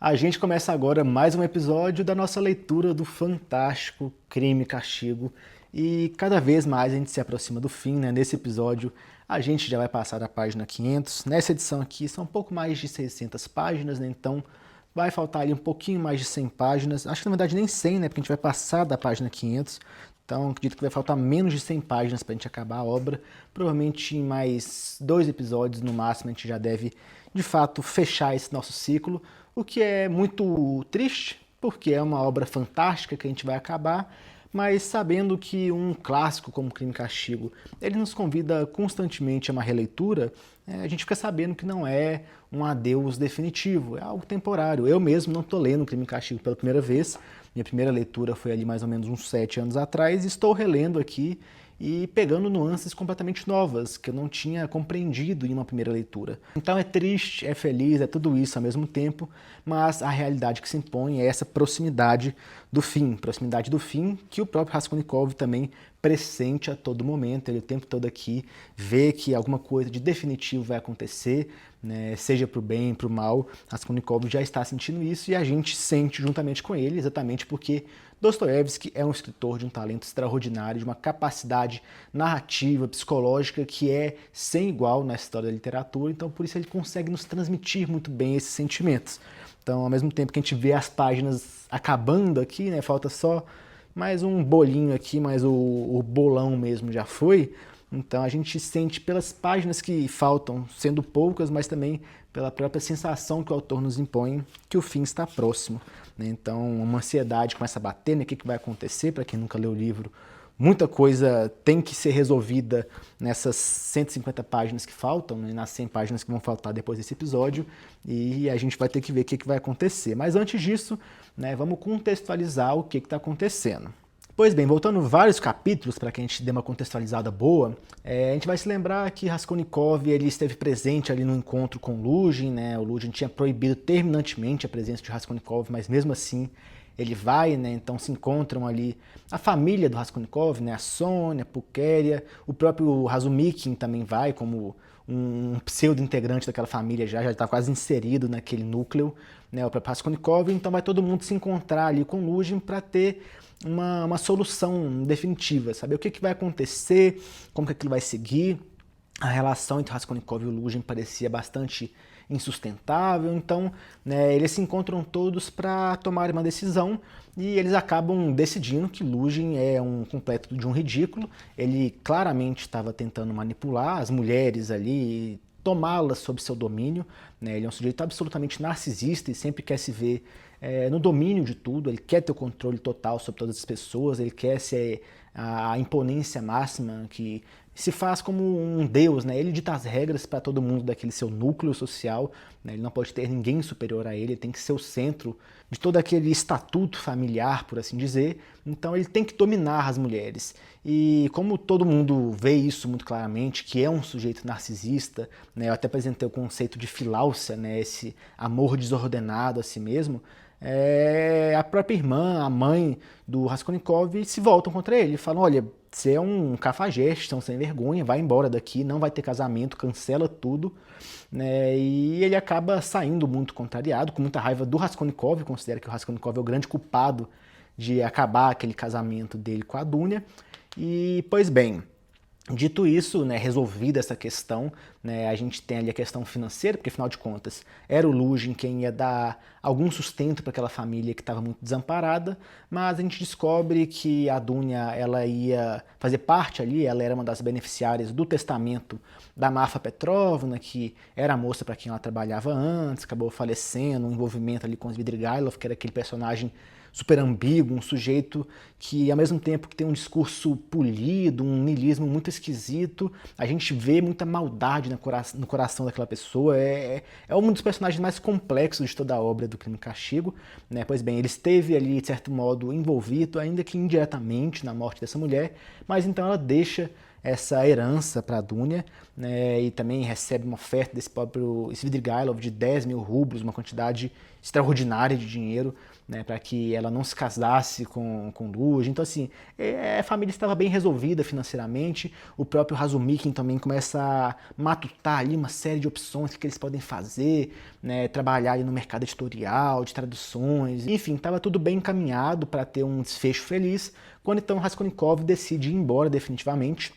A gente começa agora mais um episódio da nossa leitura do fantástico Crime e Castigo e cada vez mais a gente se aproxima do fim, né? Nesse episódio a gente já vai passar da página 500. Nessa edição aqui são um pouco mais de 600 páginas, né? Então vai faltar ali um pouquinho mais de 100 páginas. Acho que na verdade nem 100, né? Porque a gente vai passar da página 500. Então acredito que vai faltar menos de 100 páginas para a gente acabar a obra. Provavelmente em mais 2 episódios no máximo a gente já deve de fato fechar esse nosso ciclo. O que é muito triste, porque é uma obra fantástica que a gente vai acabar, mas sabendo que um clássico como Crime e Castigo, ele nos convida constantemente a uma releitura, a gente fica sabendo que não é um adeus definitivo, é algo temporário. Eu mesmo não estou lendo Crime e Castigo pela primeira vez, minha primeira leitura foi ali mais ou menos uns 7 anos atrás, e estou relendo aqui e pegando nuances completamente novas que eu não tinha compreendido em uma primeira leitura. Então é triste, é feliz, é tudo isso ao mesmo tempo, mas a realidade que se impõe é essa proximidade do fim que o próprio Raskolnikov também pressente a todo momento, ele o tempo todo aqui vê que alguma coisa de definitivo vai acontecer, né, seja para o bem, para o mal. Raskolnikov já está sentindo isso e a gente sente juntamente com ele, exatamente porque Dostoiévski é um escritor de um talento extraordinário, de uma capacidade narrativa, psicológica que é sem igual na história da literatura, então por isso ele consegue nos transmitir muito bem esses sentimentos. Então, ao mesmo tempo que a gente vê as páginas acabando aqui, né, falta só mais um bolinho aqui, mas o bolão mesmo já foi. Então a gente sente pelas páginas que faltam, sendo poucas, mas também pela própria sensação que o autor nos impõe que o fim está próximo, né? Então uma ansiedade começa a bater, né? O que vai acontecer? Para quem nunca leu o livro, muita coisa tem que ser resolvida nessas 150 páginas que faltam, né? Nas 100 páginas que vão faltar depois desse episódio, e a gente vai ter que ver o que vai acontecer. Mas antes disso, né, vamos contextualizar o que está acontecendo. Pois bem, voltando vários capítulos para que a gente dê uma contextualizada boa, a gente vai se lembrar que Raskolnikov ele esteve presente ali no encontro com Luzhin, né? O Luzhin tinha proibido terminantemente a presença de Raskolnikov, mas mesmo assim ele vai, né? Então se encontram ali a família do Raskolnikov, né? A Sônia, a Pulcheria, o próprio Razumikin também vai como um pseudo-integrante daquela família já está quase inserido naquele núcleo, né? O próprio Raskolnikov, então vai todo mundo se encontrar ali com Luzhin para ter uma solução definitiva, saber o que vai acontecer, como que aquilo vai seguir. A relação entre Raskolnikov e o Luzhin parecia bastante insustentável, então né, eles se encontram todos para tomar uma decisão e eles acabam decidindo que Luzhin é um completo de um ridículo. Ele claramente estava tentando manipular as mulheres ali, tomá-las sob seu domínio, né? Ele é um sujeito absolutamente narcisista e sempre quer se ver no domínio de tudo, ele quer ter o controle total sobre todas as pessoas, ele quer ser a imponência máxima que se faz como um deus, né? Ele dita as regras para todo mundo daquele seu núcleo social, né? Ele não pode ter ninguém superior a ele tem que ser o centro de todo aquele estatuto familiar, por assim dizer, então ele tem que dominar as mulheres. E como todo mundo vê isso muito claramente, que é um sujeito narcisista, né? Eu até apresentei o conceito de filáusia, né? Esse amor desordenado a si mesmo, a própria irmã, a mãe do Raskolnikov se voltam contra ele, falam, olha, você é um cafajeste, é um sem vergonha, vai embora daqui, não vai ter casamento, cancela tudo, né? E ele acaba saindo muito contrariado, com muita raiva do Raskolnikov, considera que o Raskolnikov é o grande culpado de acabar aquele casamento dele com a Dunya, e pois bem, dito isso, né, resolvida essa questão, né, a gente tem ali a questão financeira, porque afinal de contas era o Luzhin quem ia dar algum sustento para aquela família que estava muito desamparada, mas a gente descobre que a Dunya ela ia fazer parte ali, ela era uma das beneficiárias do testamento da Marfa Petrovna, que era a moça para quem ela trabalhava antes, acabou falecendo, um envolvimento ali com os Svidrigailov, que era aquele personagem super ambíguo, um sujeito que ao mesmo tempo que tem um discurso polido, um niilismo muito esquisito, a gente vê muita maldade no coração daquela pessoa, é um dos personagens mais complexos de toda a obra do Crime e Castigo, né? Pois bem, ele esteve ali de certo modo envolvido, ainda que indiretamente, na morte dessa mulher, mas então ela deixa essa herança para a Dunya, né, e também recebe uma oferta desse próprio Svidrigailov de 10 mil rublos, uma quantidade extraordinária de dinheiro, né, para que ela não se casasse com Luz. Então, assim, a família estava bem resolvida financeiramente. O próprio Razumikin também começa a matutar ali uma série de opções que eles podem fazer, né, trabalhar ali no mercado editorial, de traduções. Enfim, estava tudo bem encaminhado para ter um desfecho feliz, quando então Raskolnikov decide ir embora definitivamente.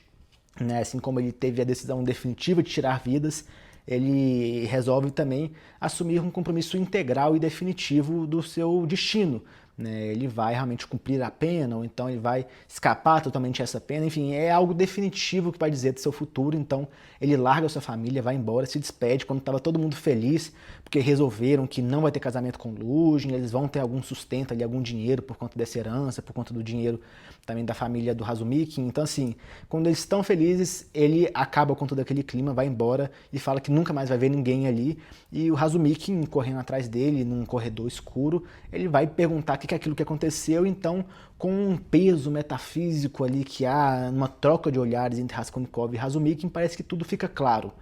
Né, assim como ele teve a decisão definitiva de tirar vidas, ele resolve também assumir um compromisso integral e definitivo do seu destino. Né? Ele vai realmente cumprir a pena, ou então ele vai escapar totalmente dessa pena. Enfim, é algo definitivo que vai dizer do seu futuro. Então ele larga a sua família, vai embora, se despede quando estava todo mundo feliz, porque resolveram que não vai ter casamento com Luzhin, eles vão ter algum sustento ali, algum dinheiro por conta dessa herança, por conta do dinheiro também da família do Razumikin. Então, assim, quando eles estão felizes, ele acaba com todo aquele clima, vai embora e fala que nunca mais vai ver ninguém ali. E o Razumikin, correndo atrás dele, num corredor escuro, ele vai perguntar o que é aquilo que aconteceu. Então, com um peso metafísico ali que há numa troca de olhares entre Raskolnikov e Razumikin, parece que tudo fica claro.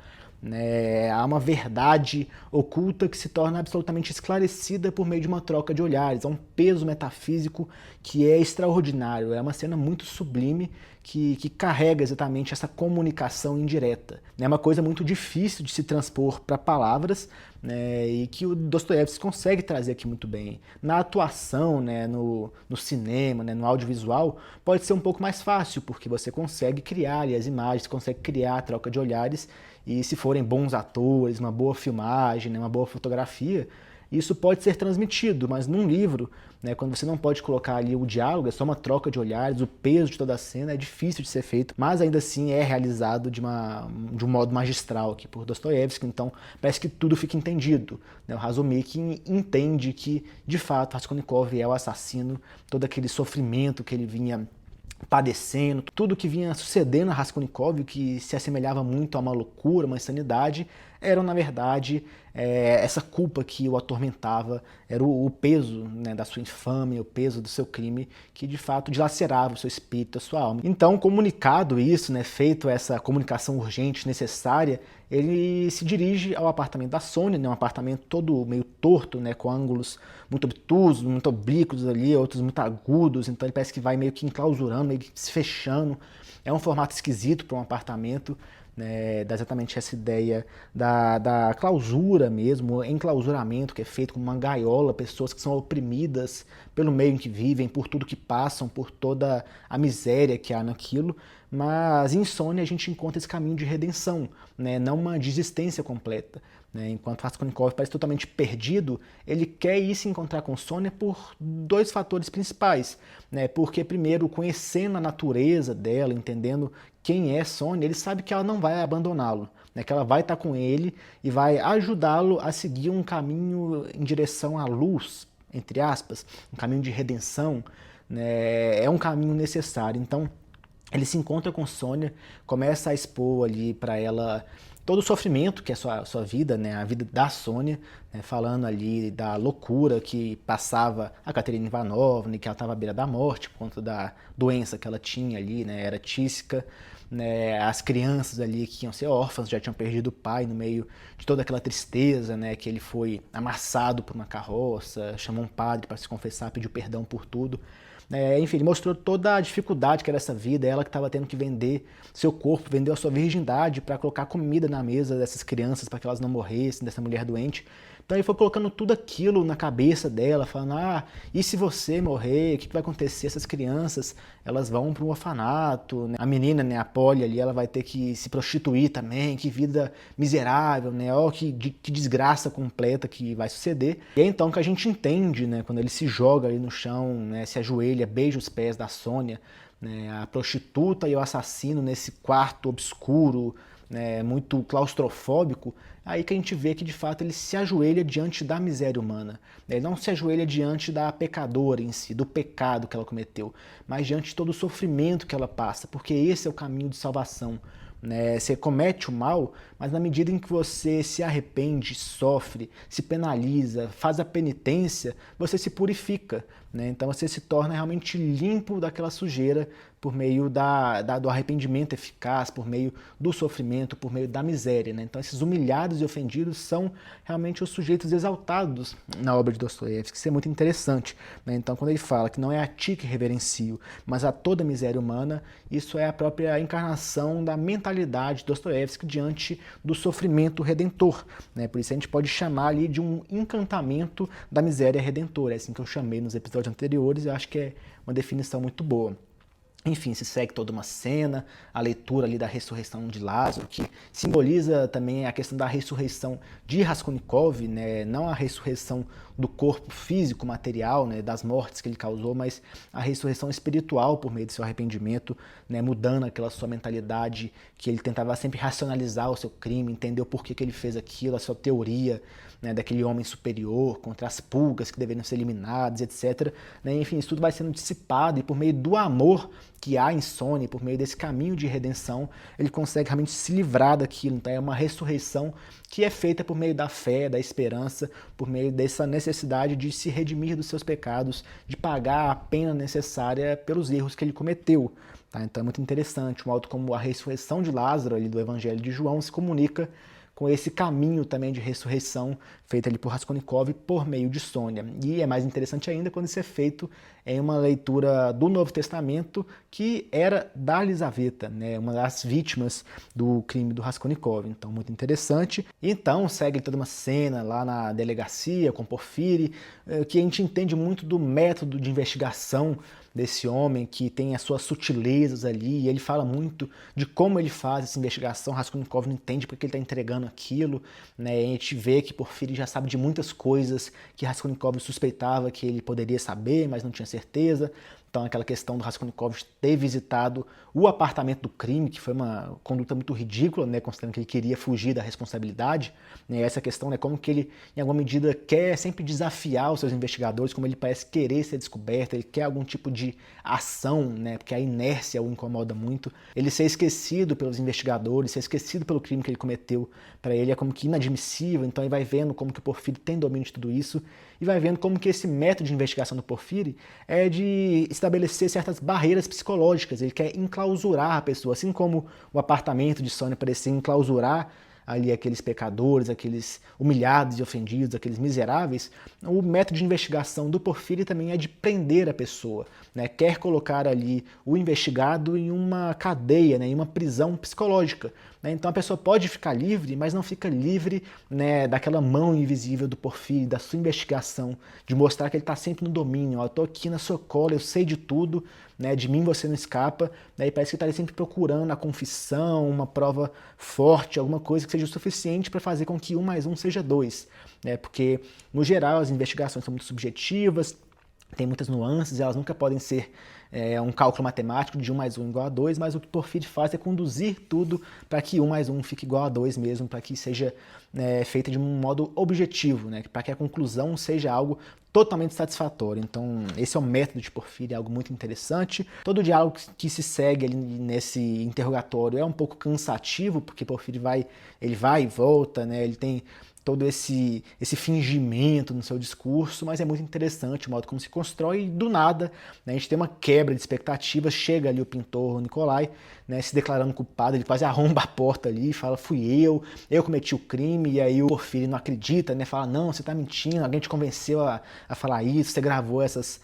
Né? Há uma verdade oculta que se torna absolutamente esclarecida por meio de uma troca de olhares. Há um peso metafísico que é extraordinário. É uma cena muito sublime que carrega exatamente essa comunicação indireta. É uma coisa muito difícil de se transpor para palavras, né, e que o Dostoiévski consegue trazer aqui muito bem. Na atuação, né, no cinema, né, no audiovisual, pode ser um pouco mais fácil, porque você consegue criar ali as imagens, consegue criar a troca de olhares, e se forem bons atores, uma boa filmagem, né, uma boa fotografia, isso pode ser transmitido, mas num livro, né, quando você não pode colocar ali o diálogo, é só uma troca de olhares, o peso de toda a cena é difícil de ser feito, mas ainda assim é realizado de um modo magistral aqui por Dostoiévski, então parece que tudo fica entendido. Né? O Razumikin entende que, de fato, Raskolnikov é o assassino, todo aquele sofrimento que ele vinha padecendo, tudo que vinha sucedendo a Raskolnikov, que se assemelhava muito a uma loucura, uma insanidade, eram, na verdade, essa culpa que o atormentava, era o peso, né, da sua infâmia, o peso do seu crime, que de fato dilacerava o seu espírito, a sua alma. Então, comunicado isso, né, feito essa comunicação urgente, necessária, ele se dirige ao apartamento da Sônia, né, um apartamento todo meio torto, né, com ângulos muito obtusos, muito oblíquos ali, outros muito agudos, então ele parece que vai meio que enclausurando, meio que se fechando. É um formato esquisito para um apartamento, né, dá exatamente essa ideia da clausura mesmo, enclausuramento, que é feito como uma gaiola, pessoas que são oprimidas pelo meio em que vivem, por tudo que passam, por toda a miséria que há naquilo. Mas em Sônia a gente encontra esse caminho de redenção, né, não uma desistência completa. Né? Enquanto Raskolnikov parece totalmente perdido, ele quer ir se encontrar com Sônia por dois fatores principais. Né? Porque, primeiro, conhecendo a natureza dela, entendendo quem é Sônia, ele sabe que ela não vai abandoná-lo, né? Que ela vai estar com ele e vai ajudá-lo a seguir um caminho em direção à luz, entre aspas, um caminho de redenção. Né? É um caminho necessário. Então, ele se encontra com Sônia, começa a expor ali para ela todo o sofrimento que é a sua vida, né, a vida da Sônia, né, falando ali da loucura que passava a Katerina Ivanovna, que ela estava à beira da morte por conta da doença que ela tinha ali, né, era tísica, né, as crianças ali que iam ser órfãs, já tinham perdido o pai no meio de toda aquela tristeza, né, que ele foi amassado por uma carroça, chamou um padre para se confessar, pediu perdão por tudo. Enfim, ele mostrou toda a dificuldade que era essa vida, ela que estava tendo que vender seu corpo, vender a sua virgindade para colocar comida na mesa dessas crianças, para que elas não morressem, dessa mulher doente. Então ele foi colocando tudo aquilo na cabeça dela, falando, e se você morrer, o que vai acontecer? Essas crianças, elas vão para um orfanato, né? A menina, né, a Polly ali, ela vai ter que se prostituir também, que vida miserável, né? Ó, que desgraça completa que vai suceder. E é então que a gente entende, né, quando ele se joga ali no chão, né, se ajoelha, beija os pés da Sônia, né, a prostituta e o assassino nesse quarto obscuro, né, muito claustrofóbico, aí que a gente vê que de fato ele se ajoelha diante da miséria humana. Ele não se ajoelha diante da pecadora em si, do pecado que ela cometeu, mas diante de todo o sofrimento que ela passa, porque esse é o caminho de salvação. Né? Você comete o mal, mas na medida em que você se arrepende, sofre, se penaliza, faz a penitência, você se purifica. Né? Então você se torna realmente limpo daquela sujeira por meio do arrependimento eficaz, por meio do sofrimento, por meio da miséria, né? Então esses humilhados e ofendidos são realmente os sujeitos exaltados na obra de Dostoiévski. Isso é muito interessante, né? Então quando ele fala que não é a ti que reverencio, mas a toda a miséria humana, isso é a própria encarnação da mentalidade de Dostoiévski diante do sofrimento redentor, né? Por isso a gente pode chamar ali de um encantamento da miséria redentora, é assim que eu chamei nos episódios anteriores, eu acho que é uma definição muito boa. Enfim, se segue toda uma cena, a leitura ali da ressurreição de Lázaro, que simboliza também a questão da ressurreição de Raskolnikov, né? Não a ressurreição do corpo físico, material, né? Das mortes que ele causou, mas a ressurreição espiritual por meio do seu arrependimento, né? Mudando aquela sua mentalidade que ele tentava sempre racionalizar o seu crime, entender o porquê que ele fez aquilo, a sua teoria, né, daquele homem superior, contra as pulgas que deveriam ser eliminadas, etc. Né? Enfim, isso tudo vai sendo dissipado e por meio do amor que há em Sony, por meio desse caminho de redenção, ele consegue realmente se livrar daquilo. Então é uma ressurreição que é feita por meio da fé, da esperança, por meio dessa necessidade de se redimir dos seus pecados, de pagar a pena necessária pelos erros que ele cometeu. Tá? Então é muito interessante o modo como a ressurreição de Lázaro, ali do Evangelho de João, se comunica com esse caminho também de ressurreição feito ali por Raskolnikov por meio de Sônia. E é mais interessante ainda quando isso é feito em uma leitura do Novo Testamento que era da Lisaveta, né, uma das vítimas do crime do Raskolnikov. Então, muito interessante. Então, segue toda uma cena lá na delegacia com Porfiri, que a gente entende muito do método de investigação desse homem, que tem as suas sutilezas ali, e ele fala muito de como ele faz essa investigação. Raskolnikov não entende porque ele está entregando aquilo, né? A gente vê que Porfiri já sabe de muitas coisas que Raskolnikov suspeitava que ele poderia saber, mas não tinha certeza. Então, aquela questão do Raskolnikov ter visitado o apartamento do crime, que foi uma conduta muito ridícula, né, considerando que ele queria fugir da responsabilidade. Né, essa questão, né, como que ele, em alguma medida, quer sempre desafiar os seus investigadores, como ele parece querer ser descoberto, ele quer algum tipo de ação, né, porque a inércia o incomoda muito. Ele ser esquecido pelos investigadores, ser esquecido pelo crime que ele cometeu, para ele é como que inadmissível. Então, ele vai vendo como que o Porfiri tem domínio de tudo isso e vai vendo como que esse método de investigação do Porfiri é de estabelecer certas barreiras psicológicas. Ele quer enclausurar a pessoa, assim como o apartamento de Sônia parecia enclausurar ali aqueles pecadores, aqueles humilhados e ofendidos, aqueles miseráveis. O método de investigação do Porfiri também é de prender a pessoa, né? Quer colocar ali o investigado em uma cadeia, né? Em uma prisão psicológica. Né? Então a pessoa pode ficar livre, mas não fica livre, né, daquela mão invisível do Porfiri, da sua investigação, de mostrar que ele está sempre no domínio. Ó, eu estou aqui na sua cola, eu sei de tudo, né, de mim você não escapa. Né, e parece que ele está sempre procurando a confissão, uma prova forte, alguma coisa que seja o suficiente para fazer com que 1 mais 1 seja 2. Né, porque, no geral, as investigações são muito subjetivas, tem muitas nuances, elas nunca podem ser um cálculo matemático de 1 mais 1 igual a 2, mas o que Porfiri faz é conduzir tudo para que 1 mais 1 fique igual a 2 mesmo, para que seja feita de um modo objetivo, né? Para que a conclusão seja algo totalmente satisfatório. Então, esse é o método de Porfiri, é algo muito interessante. Todo o diálogo que se segue ali nesse interrogatório é um pouco cansativo, porque Porfiri vai e volta, né? Ele tem todo esse fingimento no seu discurso, mas é muito interessante o modo como se constrói. E do nada, né, a gente tem uma quebra de expectativas, chega ali o pintor Nikolai, né, se declarando culpado, ele quase arromba a porta ali e fala, fui eu cometi o crime, e aí o Porfiri não acredita, né, fala, não, você está mentindo, alguém te convenceu a falar isso, você gravou essas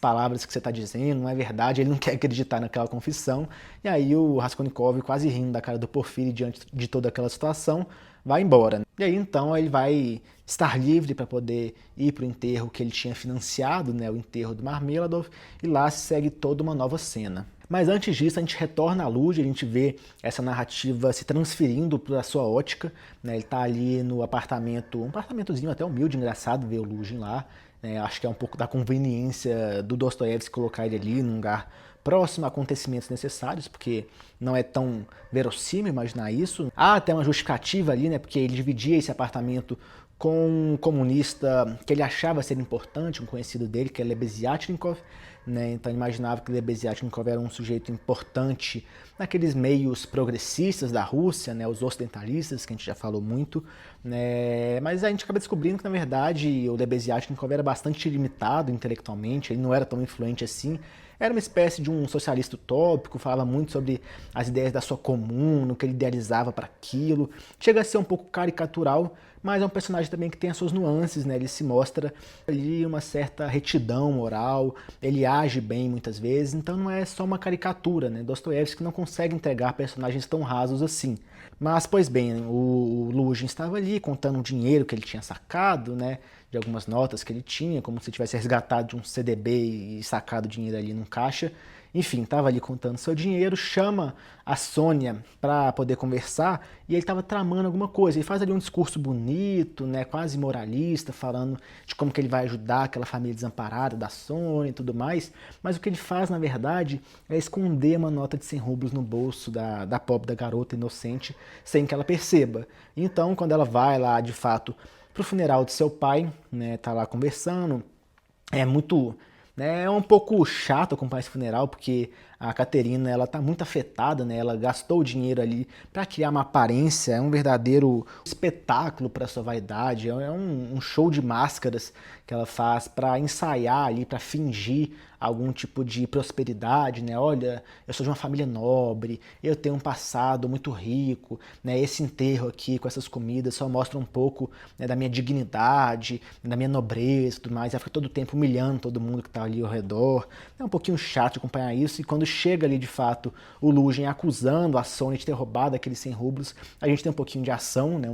palavras que você está dizendo, não é verdade, ele não quer acreditar naquela confissão, e aí o Raskolnikov, quase rindo da cara do Porfiri diante de toda aquela situação, vai embora. E aí então ele vai estar livre para poder ir para o enterro que ele tinha financiado, né, o enterro do Marmeladov, e lá se segue toda uma nova cena. Mas antes disso, a gente retorna à Luz, a gente vê essa narrativa se transferindo para a sua ótica, né, ele está ali no apartamento, um apartamentozinho até humilde, engraçado ver o Luzhin lá, né, acho que é um pouco da conveniência do Dostoiévski colocar ele ali num lugar próximo a acontecimentos necessários, porque não é tão verossímil imaginar isso. Há até uma justificativa ali, né, porque ele dividia esse apartamento com um comunista que ele achava ser importante, um conhecido dele, que é Lebeziatnikov, né, então ele imaginava que Lebeziatnikov era um sujeito importante naqueles meios progressistas da Rússia, né, os ocidentalistas, que a gente já falou muito, né, mas a gente acaba descobrindo que, na verdade, o Lebeziatnikov era bastante limitado intelectualmente, ele não era tão influente assim. Era uma espécie de um socialista utópico, falava muito sobre as ideias da sua comuna, o que ele idealizava para aquilo. Chega a ser um pouco caricatural, mas é um personagem também que tem as suas nuances, né? Ele se mostra ali uma certa retidão moral, ele age bem muitas vezes, então não é só uma caricatura, né? Dostoiévski não consegue entregar personagens tão rasos assim. Mas, pois bem, o Lugin estava ali contando o dinheiro que ele tinha sacado, né? De algumas notas que ele tinha, como se tivesse resgatado de um CDB e sacado o dinheiro ali num caixa. Enfim, estava ali contando seu dinheiro, chama a Sônia para poder conversar e ele estava tramando alguma coisa. Ele faz ali um discurso bonito, né, quase moralista, falando de como que ele vai ajudar aquela família desamparada da Sônia e tudo mais. Mas o que ele faz, na verdade, é esconder uma nota de 100 rublos no bolso da pobre da garota inocente, sem que ela perceba. Então, quando ela vai lá, de fato, pro funeral de seu pai, né, tá lá conversando, é muito, né, é um pouco chato acompanhar esse funeral, porque a Caterina, ela tá muito afetada, né? Ela gastou o dinheiro ali para criar uma aparência, é um verdadeiro espetáculo para sua vaidade, é um show de máscaras que ela faz para ensaiar ali, para fingir algum tipo de prosperidade, né? Olha, eu sou de uma família nobre, eu tenho um passado muito rico, né? Esse enterro aqui com essas comidas só mostra um pouco, né, da minha dignidade, da minha nobreza e tudo mais. Ela fica todo o tempo humilhando todo mundo que tá ali ao redor. É um pouquinho chato de acompanhar isso, e quando chega ali de fato o Lugin acusando a Sônia de ter roubado aqueles 100 rublos, a gente tem um pouquinho de ação, né?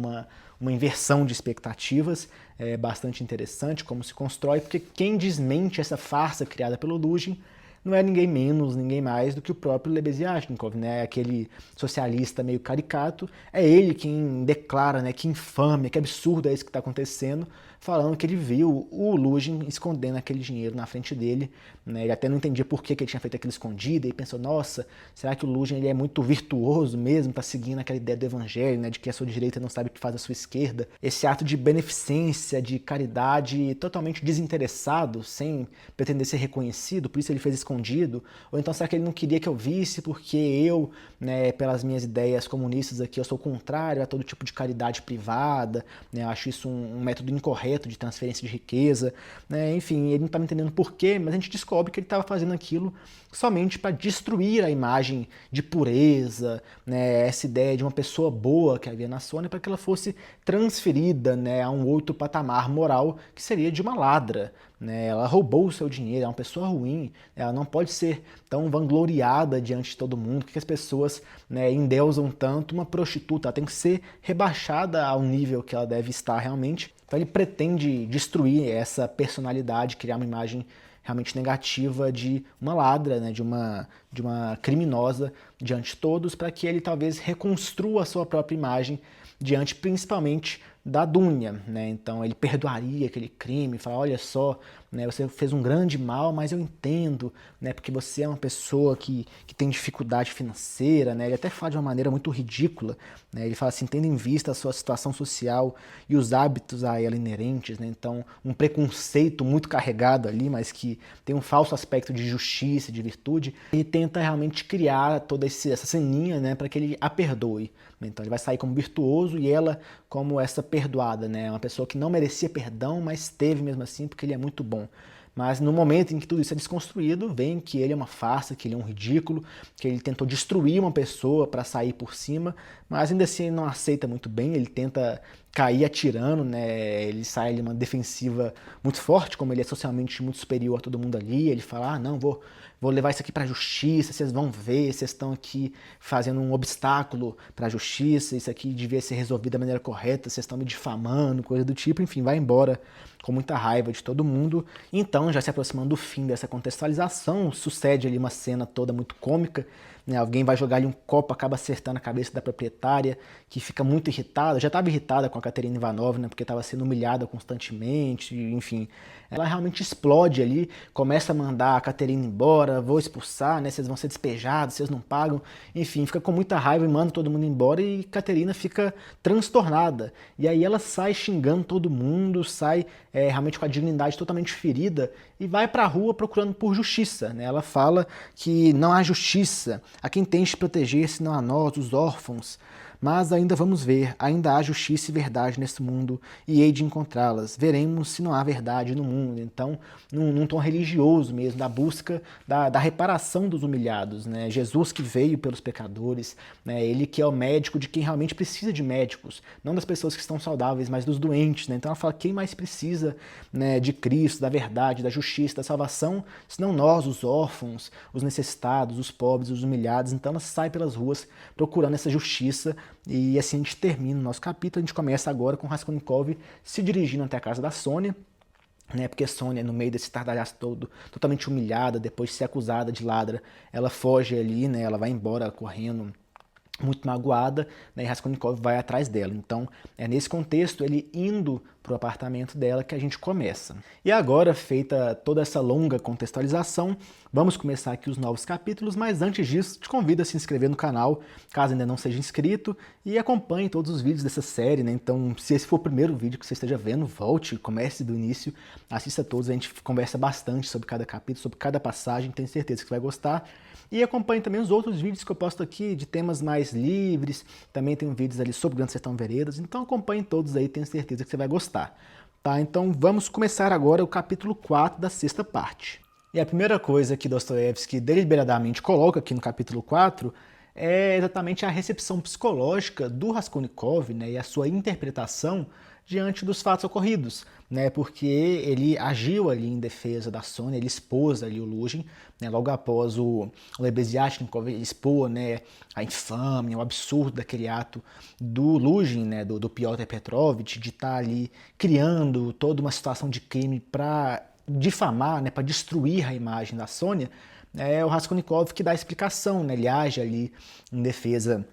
Uma inversão de expectativas, é bastante interessante como se constrói, porque quem desmente essa farsa criada pelo Lugin não é ninguém menos, ninguém mais do que o próprio Lebeziatnikov, né? Aquele socialista meio caricato. É ele quem declara, né, que infâmia, que absurdo é isso que está acontecendo, falando que ele viu o Lugin escondendo aquele dinheiro na frente dele, né? Ele até não entendia por que ele tinha feito aquilo escondido, e pensou, nossa, será que o Lugin ele é muito virtuoso mesmo, tá seguindo aquela ideia do evangelho, né, de que a sua direita não sabe o que faz a sua esquerda? Esse ato de beneficência, de caridade totalmente desinteressado, sem pretender ser reconhecido, por isso ele fez escondido? Ou então será que ele não queria que eu visse porque eu, né, pelas minhas ideias comunistas aqui, eu sou contrário a todo tipo de caridade privada, né? Eu acho isso um método incorreto de transferência de riqueza, né? Enfim, ele não estava entendendo porquê, mas a gente descobre que ele estava fazendo aquilo somente para destruir a imagem de pureza, né? Essa ideia de uma pessoa boa que havia na Sônia, para que ela fosse transferida, né, a um outro patamar moral, que seria de uma ladra, né? Ela roubou o seu dinheiro, é uma pessoa ruim, ela não pode ser tão vangloriada diante de todo mundo, que as pessoas, né, endeusam tanto uma prostituta, ela tem que ser rebaixada ao nível que ela deve estar realmente. Então ele pretende destruir essa personalidade, criar uma imagem realmente negativa de uma ladra, né, de uma criminosa diante de todos, para que ele talvez reconstrua a sua própria imagem diante principalmente da Dunya, né? Então ele perdoaria aquele crime, falar, olha só, né, você fez um grande mal, mas eu entendo, né, porque você é uma pessoa que tem dificuldade financeira, né? Ele até fala de uma maneira muito ridícula, né? Ele fala assim, tendo em vista a sua situação social e os hábitos a ela inerentes, né? Então um preconceito muito carregado ali, mas que tem um falso aspecto de justiça, de virtude, e tenta realmente criar toda essa ceninha, né, para que ele a perdoe. Então ele vai sair como virtuoso e ela como essa perdoada, né? Uma pessoa que não merecia perdão, mas teve mesmo assim porque ele é muito bom. Mas no momento em que tudo isso é desconstruído, vem que ele é uma farsa, que ele é um ridículo, que ele tentou destruir uma pessoa para sair por cima, mas ainda assim ele não aceita muito bem, ele tenta cair atirando, né? Ele sai ali uma defensiva muito forte, como ele é socialmente muito superior a todo mundo ali, ele fala, ah, não, vou levar isso aqui para a justiça, vocês vão ver, vocês estão aqui fazendo um obstáculo para a justiça, isso aqui devia ser resolvido da maneira correta, vocês estão me difamando, coisa do tipo, enfim, vai embora com muita raiva de todo mundo. Então, já se aproximando do fim dessa contextualização, sucede ali uma cena toda muito cômica, né? Alguém vai jogar ali um copo, acaba acertando a cabeça da proprietária, que fica muito irritada, já estava irritada com a Katerina Ivanovna, porque estava sendo humilhada constantemente, enfim. Ela realmente explode ali, começa a mandar a Katerina embora, vou expulsar, né? Vocês vão ser despejados, vocês não pagam, enfim, fica com muita raiva e manda todo mundo embora, e Katerina fica transtornada. E aí ela sai xingando todo mundo, sai realmente com a dignidade totalmente ferida e vai para a rua procurando por justiça, né? Ela fala que não há justiça, a quem tens de proteger senão a nós, os órfãos, Mas ainda vamos ver, ainda há justiça e verdade nesse mundo, e hei de encontrá-las. Veremos se não há verdade no mundo. Então, num tom religioso mesmo, da busca da reparação dos humilhados, né? Jesus que veio pelos pecadores, né? Ele que é o médico de quem realmente precisa de médicos, não das pessoas que estão saudáveis, mas dos doentes, né? Então ela fala, quem mais precisa, né, de Cristo, da verdade, da justiça, da salvação, senão nós, os órfãos, os necessitados, os pobres, os humilhados. Então ela sai pelas ruas procurando essa justiça, e assim a gente termina o nosso capítulo. A gente começa agora com Raskolnikov se dirigindo até a casa da Sônia, né, porque Sônia, no meio desse estardalhaço todo, totalmente humilhada, depois de ser acusada de ladra, ela foge ali, né, ela vai embora correndo, muito magoada, né, e Raskolnikov vai atrás dela. Então, é nesse contexto, ele indo para o apartamento dela, que a gente começa. E agora, feita toda essa longa contextualização, vamos começar aqui os novos capítulos, mas antes disso, te convido a se inscrever no canal, caso ainda não seja inscrito, e acompanhe todos os vídeos dessa série, né? Então, se esse for o primeiro vídeo que você esteja vendo, volte, comece do início, assista todos, a gente conversa bastante sobre cada capítulo, sobre cada passagem, tenho certeza que você vai gostar. E acompanhe também os outros vídeos que eu posto aqui, de temas mais livres, também tem vídeos ali sobre Grande Sertão Veredas, então acompanhe todos aí, tenho certeza que você vai gostar. Tá, então vamos começar agora o capítulo 4 da sexta parte. E a primeira coisa que Dostoiévski deliberadamente coloca aqui no capítulo 4 é exatamente a recepção psicológica do Raskolnikov, né, e a sua interpretação diante dos fatos ocorridos, né, porque ele agiu ali em defesa da Sônia, ele expôs ali o Luzhin, né, logo após o Lebeziatnikov expor, né, a infâmia, o absurdo daquele ato do Luzhin, né, do Pyotr Petrovich, de estar ali criando toda uma situação de crime para difamar, né, para destruir a imagem da Sônia. É o Raskolnikov que dá a explicação, né, ele age ali em defesa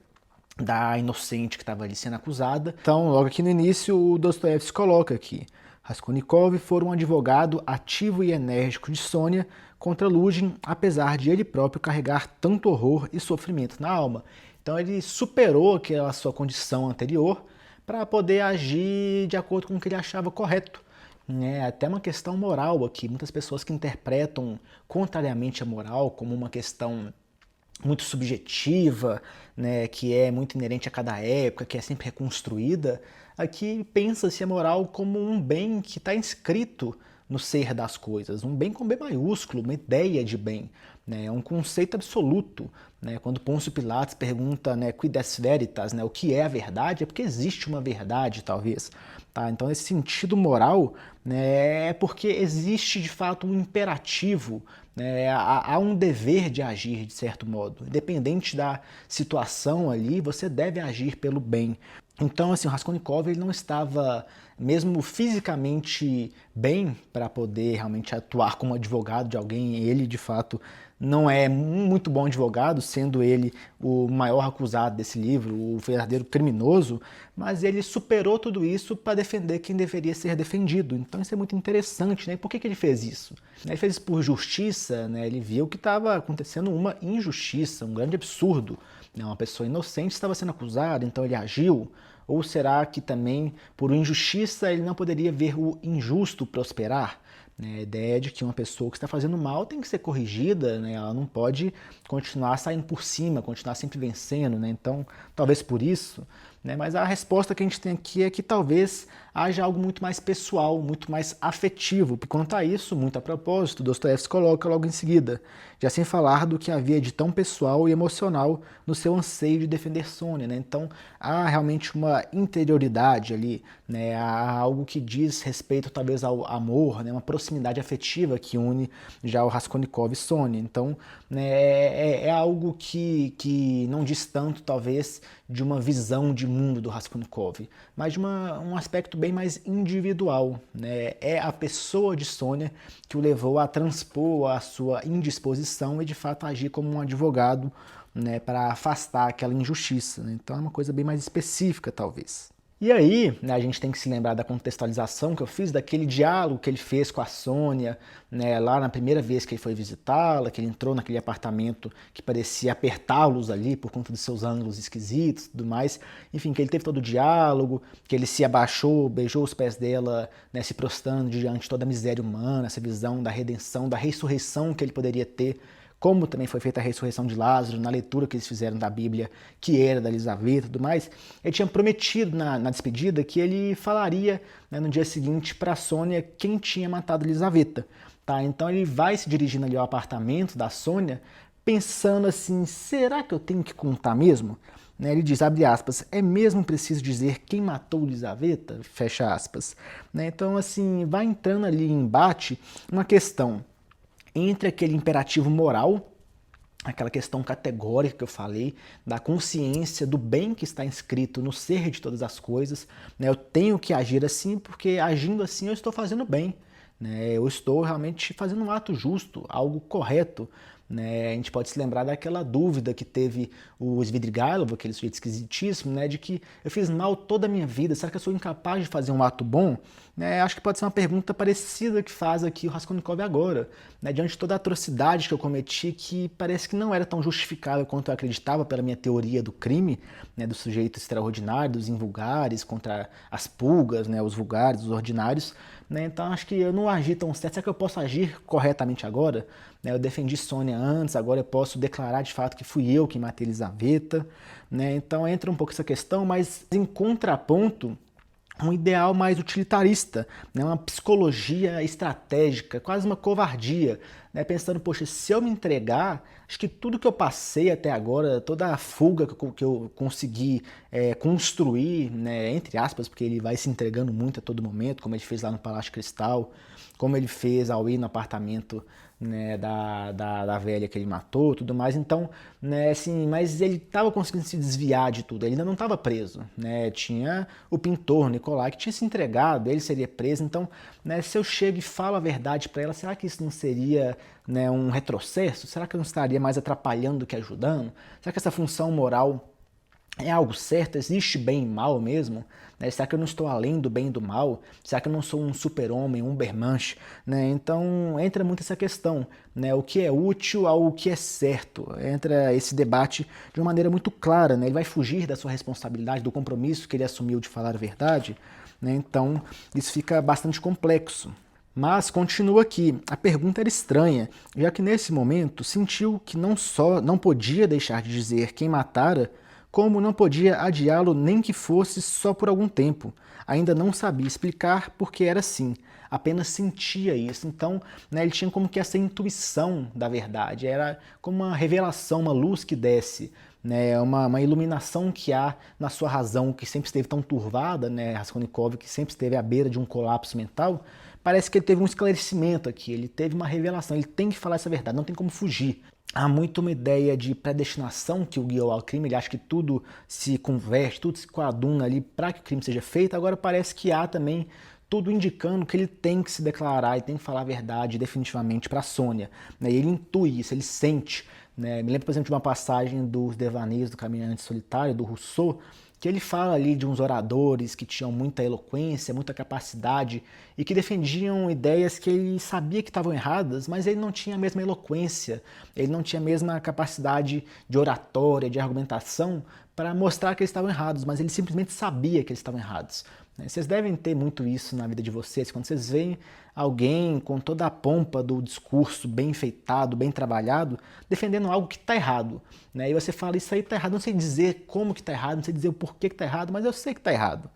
da inocente que estava ali sendo acusada. Então, logo aqui no início, o Dostoiévski coloca aqui: Raskolnikov foi um advogado ativo e enérgico de Sônia contra Luzhin, apesar de ele próprio carregar tanto horror e sofrimento na alma. Então ele superou aquela sua condição anterior para poder agir de acordo com o que ele achava correto. Até uma questão moral aqui. Muitas pessoas que interpretam contrariamente a moral como uma questão muito subjetiva, né, que é muito inerente a cada época, que é sempre reconstruída, aqui pensa-se a moral como um bem que está inscrito no ser das coisas, um bem com B maiúsculo, uma ideia de bem, né, um conceito absoluto. Né, quando Pôncio Pilatos pergunta, né, quid est veritas, né, o que é a verdade, é porque existe uma verdade, talvez. Tá? Então, esse sentido moral, né, é porque existe de fato um imperativo, né, há um dever de agir de certo modo. Independente da situação ali, você deve agir pelo bem. Então, assim, o Raskolnikov ele não estava mesmo fisicamente bem para poder realmente atuar como advogado de alguém. Ele, de fato, não é muito bom advogado, sendo ele o maior acusado desse livro, o verdadeiro criminoso, mas ele superou tudo isso para defender quem deveria ser defendido. Então isso é muito interessante, né? E por que ele fez isso? Ele fez isso por justiça, né? Ele viu que estava acontecendo uma injustiça, um grande absurdo. Uma pessoa inocente estava sendo acusada, então ele agiu. Ou será que também, por injustiça, ele não poderia ver o injusto prosperar? A ideia de que uma pessoa que está fazendo mal tem que ser corrigida, né? Ela não pode continuar saindo por cima, continuar sempre vencendo, né? Então, talvez por isso, né? Mas a resposta que a gente tem aqui é que talvez haja algo muito mais pessoal, muito mais afetivo. E quanto a isso, muito a propósito, Dostoiévski coloca logo em seguida, já sem falar do que havia de tão pessoal e emocional no seu anseio de defender Sônia, né? Então, há realmente uma interioridade ali, né? Há algo que diz respeito talvez ao amor, né? Uma proximidade afetiva que une já o Raskolnikov e Sônia. Então, né, é algo que não diz tanto, talvez, de uma visão de mundo do Raskolnikov, mas de um aspecto bem mais individual, né? É a pessoa de Sônia que o levou a transpor a sua indisposição e, de fato, agir como um advogado, né, para afastar aquela injustiça. Né? Então é uma coisa bem mais específica, talvez. E aí, né, a gente tem que se lembrar da contextualização que eu fiz, daquele diálogo que ele fez com a Sônia, né, lá na primeira vez que ele foi visitá-la, que ele entrou naquele apartamento que parecia apertá-los ali por conta dos seus ângulos esquisitos e tudo mais. Enfim, que ele teve todo o diálogo, que ele se abaixou, beijou os pés dela, né, se prostrando diante de toda a miséria humana, essa visão da redenção, da ressurreição que ele poderia ter como também foi feita a ressurreição de Lázaro, na leitura que eles fizeram da Bíblia, que era da Elisaveta e tudo mais, ele tinha prometido na despedida que ele falaria, né, no dia seguinte para Sônia quem tinha matado Elisaveta. Tá? Então ele vai se dirigindo ali ao apartamento da Sônia, pensando assim, será que eu tenho que contar mesmo? Né, ele diz, abre aspas, é mesmo preciso dizer quem matou Elisaveta? Fecha aspas. Né, então, assim, vai entrando ali em embate uma questão entre aquele imperativo moral, aquela questão categórica que eu falei, da consciência do bem que está inscrito no ser de todas as coisas. Né, eu tenho que agir assim porque agindo assim eu estou fazendo bem. Né, eu estou realmente fazendo um ato justo, algo correto. Né, a gente pode se lembrar daquela dúvida que teve o Svidrigailov, aquele sujeito esquisitíssimo, né, de que eu fiz mal toda a minha vida, será que eu sou incapaz de fazer um ato bom? Né, acho que pode ser uma pergunta parecida que faz aqui o Raskolnikov agora, né, diante de toda a atrocidade que eu cometi, que parece que não era tão justificável quanto eu acreditava pela minha teoria do crime, né, do sujeito extraordinário, dos invulgares, contra as pulgas, né, os vulgares, os ordinários. Né, então acho que eu não agi tão certo, será que eu posso agir corretamente agora? Né, eu defendi Sônia antes, agora eu posso declarar de fato que fui eu que matei Elisaveta. Né, então entra um pouco essa questão, mas em contraponto, um ideal mais utilitarista, né? Uma psicologia estratégica, quase uma covardia, né? Pensando, poxa, se eu me entregar, acho que tudo que eu passei até agora, toda a fuga que eu consegui construir, né? Entre aspas, porque ele vai se entregando muito a todo momento, como ele fez lá no Palácio Cristal, como ele fez ao ir no apartamento, né, da velha que ele matou, tudo mais. Então, né, assim, mas ele estava conseguindo se desviar de tudo, ele ainda não estava preso, né? Tinha o pintor Nicolai que tinha se entregado, ele seria preso. Então, né, se eu chego e falo a verdade para ela, será que isso não seria, né, um retrocesso? Será que eu não estaria mais atrapalhando do que ajudando? Será que essa função moral é algo certo? Existe bem e mal mesmo? Né? Será que eu não estou além do bem e do mal? Será que eu não sou um super-homem, um Ubermensch? Né? Então entra muito essa questão, né? O que é útil ao que é certo. Entra esse debate de uma maneira muito clara. Né? Ele vai fugir da sua responsabilidade, do compromisso que ele assumiu de falar a verdade. Né? Então isso fica bastante complexo. Mas continua aqui, a pergunta era estranha, já que nesse momento sentiu que não só não podia deixar de dizer quem matara, como não podia adiá-lo nem que fosse só por algum tempo. Ainda não sabia explicar porque era assim, apenas sentia isso. Então, né, ele tinha como que essa intuição da verdade, era como uma revelação, uma luz que desce, né, uma iluminação que há na sua razão, que sempre esteve tão turvada, né, Raskolnikov, que sempre esteve à beira de um colapso mental. Parece que ele teve um esclarecimento aqui, ele teve uma revelação, ele tem que falar essa verdade, não tem como fugir. Há muito uma ideia de predestinação que o guiou ao crime, ele acha que tudo se converte, tudo se coaduna ali para que o crime seja feito. Agora parece que há também tudo indicando que ele tem que se declarar e tem que falar a verdade definitivamente para a Sônia. Né? E ele intui isso, ele sente. Né? Me lembro, por exemplo, de uma passagem dos Devaneios do Caminhante Solitário, do Rousseau, que ele fala ali de uns oradores que tinham muita eloquência, muita capacidade e que defendiam ideias que ele sabia que estavam erradas, mas ele não tinha a mesma eloquência, ele não tinha a mesma capacidade de oratória, de argumentação para mostrar que eles estavam errados, mas ele simplesmente sabia que eles estavam errados. Vocês devem ter muito isso na vida de vocês, quando vocês veem alguém com toda a pompa do discurso bem enfeitado, bem trabalhado, defendendo algo que está errado. Né? E você fala, isso aí está errado, não sei dizer como que está errado, não sei dizer o porquê que está errado, mas eu sei que está errado.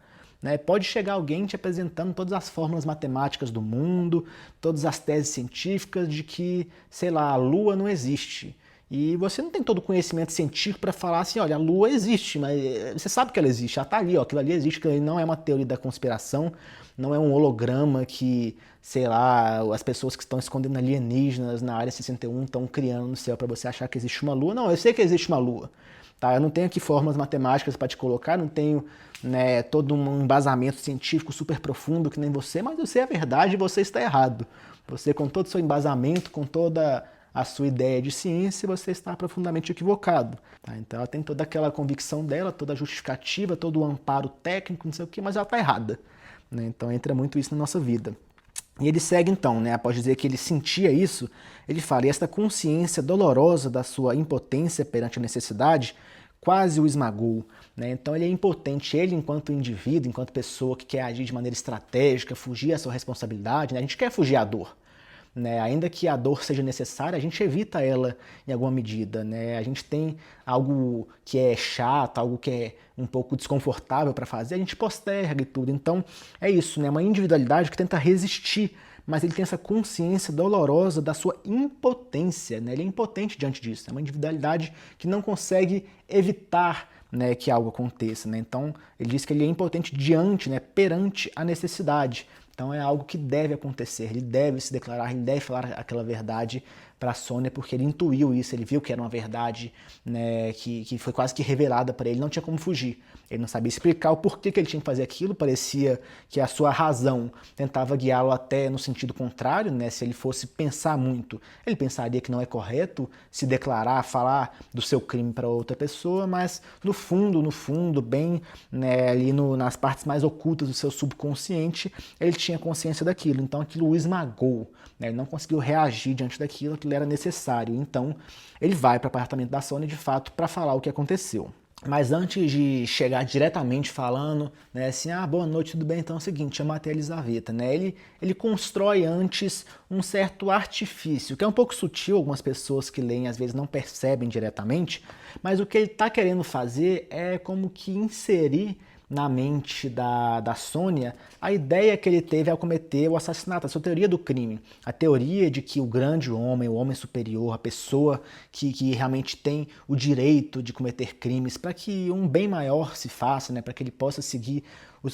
Né? Pode chegar alguém te apresentando todas as fórmulas matemáticas do mundo, todas as teses científicas de que, sei lá, a Lua não existe. E você não tem todo o conhecimento científico para falar assim, olha, a Lua existe, mas você sabe que ela existe, ela está ali, ó, aquilo ali existe, aquilo ali não é uma teoria da conspiração, não é um holograma que, sei lá, as pessoas que estão escondendo alienígenas na Área 61 estão criando no céu para você achar que existe uma Lua. Não, eu sei que existe uma Lua. Tá? Eu não tenho aqui fórmulas matemáticas para te colocar, não tenho, né, todo um embasamento científico super profundo que nem você, mas eu sei a verdade e você está errado. Você, com todo o seu embasamento, com toda a sua ideia de ciência, você está profundamente equivocado. Tá? Então ela tem toda aquela convicção dela, toda a justificativa, todo o amparo técnico, não sei o que, mas ela está errada. Né? Então entra muito isso na nossa vida. E ele segue então, né? Após dizer que ele sentia isso, ele fala, e esta consciência dolorosa da sua impotência perante a necessidade quase o esmagou. Né? Então ele é impotente, ele enquanto indivíduo, enquanto pessoa que quer agir de maneira estratégica, fugir à sua responsabilidade, né? A gente quer fugir à dor. né? Ainda que a dor seja necessária, a gente evita ela em alguma medida, né? A gente tem algo que é chato, algo que é um pouco desconfortável para fazer, a gente posterga e tudo. Então é isso, né? Uma individualidade que tenta resistir, mas ele tem essa consciência dolorosa da sua impotência, né? Ele é impotente diante disso. É uma individualidade que não consegue evitar, né, que algo aconteça, né? Então ele diz que ele é impotente diante, né, perante a necessidade. Então é algo que deve acontecer, ele deve se declarar, ele deve falar aquela verdade para a Sônia, porque ele intuiu isso, ele viu que era uma verdade, né, que foi quase que revelada para ele, não tinha como fugir. Ele não sabia explicar o porquê que ele tinha que fazer aquilo, parecia que a sua razão tentava guiá-lo até no sentido contrário, né? Se ele fosse pensar muito, ele pensaria que não é correto se declarar, falar do seu crime para outra pessoa, mas no fundo, bem, né, ali nas partes mais ocultas do seu subconsciente, ele tinha consciência daquilo, então aquilo o esmagou, né? Ele não conseguiu reagir diante daquilo, aquilo era necessário, então ele vai para o apartamento da Sônia de fato para falar o que aconteceu. Mas antes de chegar diretamente falando, né, assim, boa noite, tudo bem? Então é o seguinte, chama até a Elisaveta, né? Ele constrói antes um certo artifício, que é um pouco sutil, algumas pessoas que leem às vezes não percebem diretamente, mas o que ele está querendo fazer é como que inserir na mente da Sônia a ideia que ele teve ao cometer o assassinato, a sua teoria do crime. A teoria de que o grande homem, o homem superior, a pessoa que realmente tem o direito de cometer crimes para que um bem maior se faça, né, para que ele possa seguir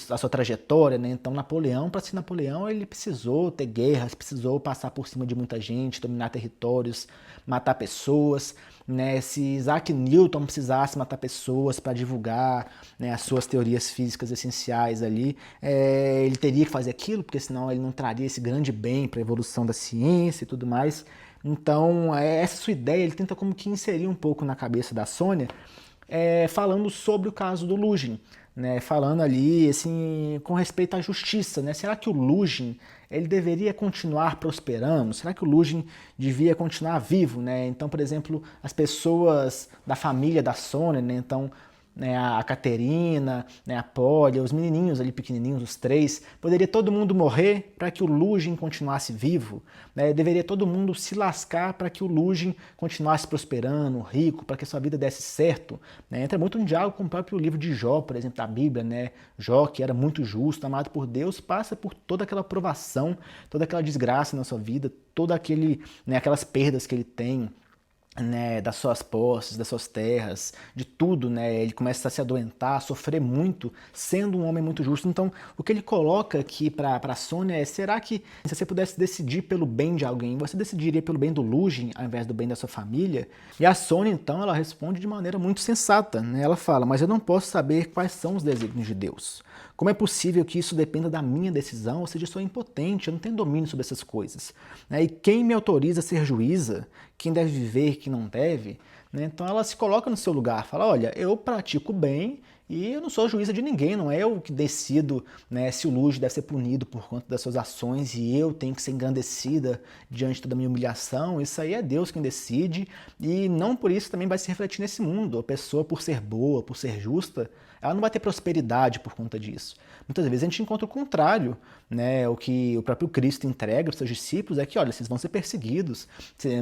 a sua trajetória, né? Então Napoleão, para ser Napoleão, ele precisou ter guerras, precisou passar por cima de muita gente, dominar territórios, matar pessoas, né? Se Isaac Newton precisasse matar pessoas para divulgar, né, as suas teorias físicas essenciais ali, ele teria que fazer aquilo, porque senão ele não traria esse grande bem para a evolução da ciência e tudo mais. Então, essa sua ideia, ele tenta como que inserir um pouco na cabeça da Sônia, falando sobre o caso do Lugin, né, falando ali assim com respeito à justiça, né? Será que o Lugin ele deveria continuar prosperando? Será que o Lugin devia continuar vivo, né? Então, por exemplo, as pessoas da família da Sônia, né, então, né, a Caterina, né, a Pólia, os menininhos ali pequenininhos, os três, poderia todo mundo morrer para que o Lugin continuasse vivo, né? Deveria todo mundo se lascar para que o Lugin continuasse prosperando, rico, para que a sua vida desse certo, né? Entra muito em diálogo com o próprio livro de Jó, por exemplo, da Bíblia, né? Jó, que era muito justo, amado por Deus, passa por toda aquela provação, toda aquela desgraça na sua vida, todo aquele, né, aquelas perdas que ele tem, né, das suas posses, das suas terras, de tudo, né? Ele começa a se adoentar, a sofrer muito, sendo um homem muito justo. Então, o que ele coloca aqui para a Sônia é: será que se você pudesse decidir pelo bem de alguém, você decidiria pelo bem do Lugin ao invés do bem da sua família? E a Sônia, então, ela responde de maneira muito sensata, né? Ela fala: mas eu não posso saber quais são os desígnios de Deus. Como é possível que isso dependa da minha decisão? Ou seja, eu sou impotente, eu não tenho domínio sobre essas coisas, né? E quem me autoriza a ser juíza? Quem deve viver, quem não deve, né? Então ela se coloca no seu lugar, fala: olha, eu pratico bem e eu não sou juíza de ninguém, não é eu que decido, né, se o Lugin deve ser punido por conta das suas ações e eu tenho que ser engrandecida diante da minha humilhação. Isso aí é Deus quem decide, e não por isso também vai se refletir nesse mundo. A pessoa, por ser boa, por ser justa, ela não vai ter prosperidade por conta disso. Muitas vezes a gente encontra o contrário, né? O que o próprio Cristo entrega para os seus discípulos é que, olha, vocês vão ser perseguidos,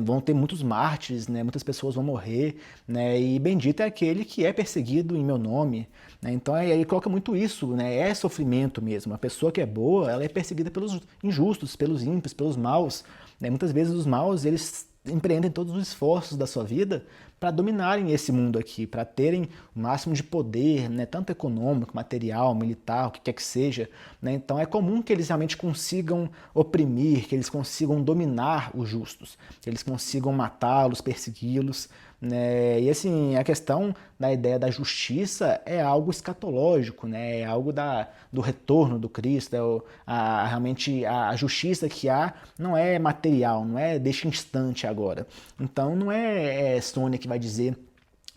vão ter muitos mártires, né? Muitas pessoas vão morrer, né? E bendito é aquele que é perseguido em meu nome, né? Então ele coloca muito isso, né? É sofrimento mesmo. A pessoa que é boa, ela é perseguida pelos injustos, pelos ímpios, pelos maus, né? Muitas vezes os maus, eles empreendem todos os esforços da sua vida para dominarem esse mundo aqui, para terem o máximo de poder, né, tanto econômico, material, militar, o que quer que seja, né? Então é comum que eles realmente consigam oprimir, que eles consigam dominar os justos, que eles consigam matá-los, persegui-los, né? E assim, a questão da ideia da justiça é algo escatológico, né? É algo do retorno do Cristo, realmente a justiça que há não é material, não é deste instante agora. Então não é Sônia que vai dizer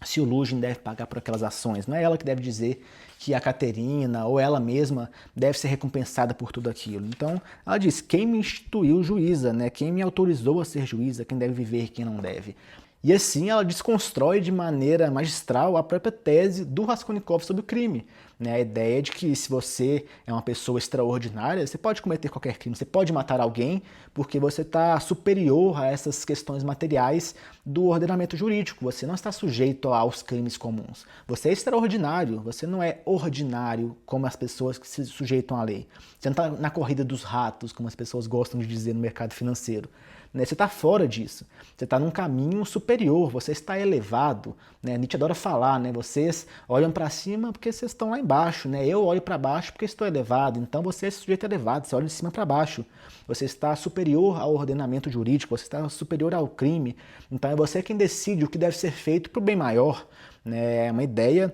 se o Lugin deve pagar por aquelas ações, não é ela que deve dizer que a Caterina ou ela mesma deve ser recompensada por tudo aquilo. Então ela diz: quem me instituiu juíza, né? Quem me autorizou a ser juíza, quem deve viver, quem não deve. E assim ela desconstrói de maneira magistral a própria tese do Raskolnikov sobre o crime. Né? A ideia de que se você é uma pessoa extraordinária, você pode cometer qualquer crime, você pode matar alguém porque você está superior a essas questões materiais do ordenamento jurídico. Você não está sujeito aos crimes comuns. Você é extraordinário, você não é ordinário como as pessoas que se sujeitam à lei. Você não está na corrida dos ratos, como as pessoas gostam de dizer no mercado financeiro. Você está fora disso, você está num caminho superior, você está elevado. Nietzsche adora falar, vocês olham para cima porque vocês estão lá embaixo, eu olho para baixo porque estou elevado, então você é esse sujeito elevado, você olha de cima para baixo, você está superior ao ordenamento jurídico, você está superior ao crime, então é você quem decide o que deve ser feito para o bem maior. É uma ideia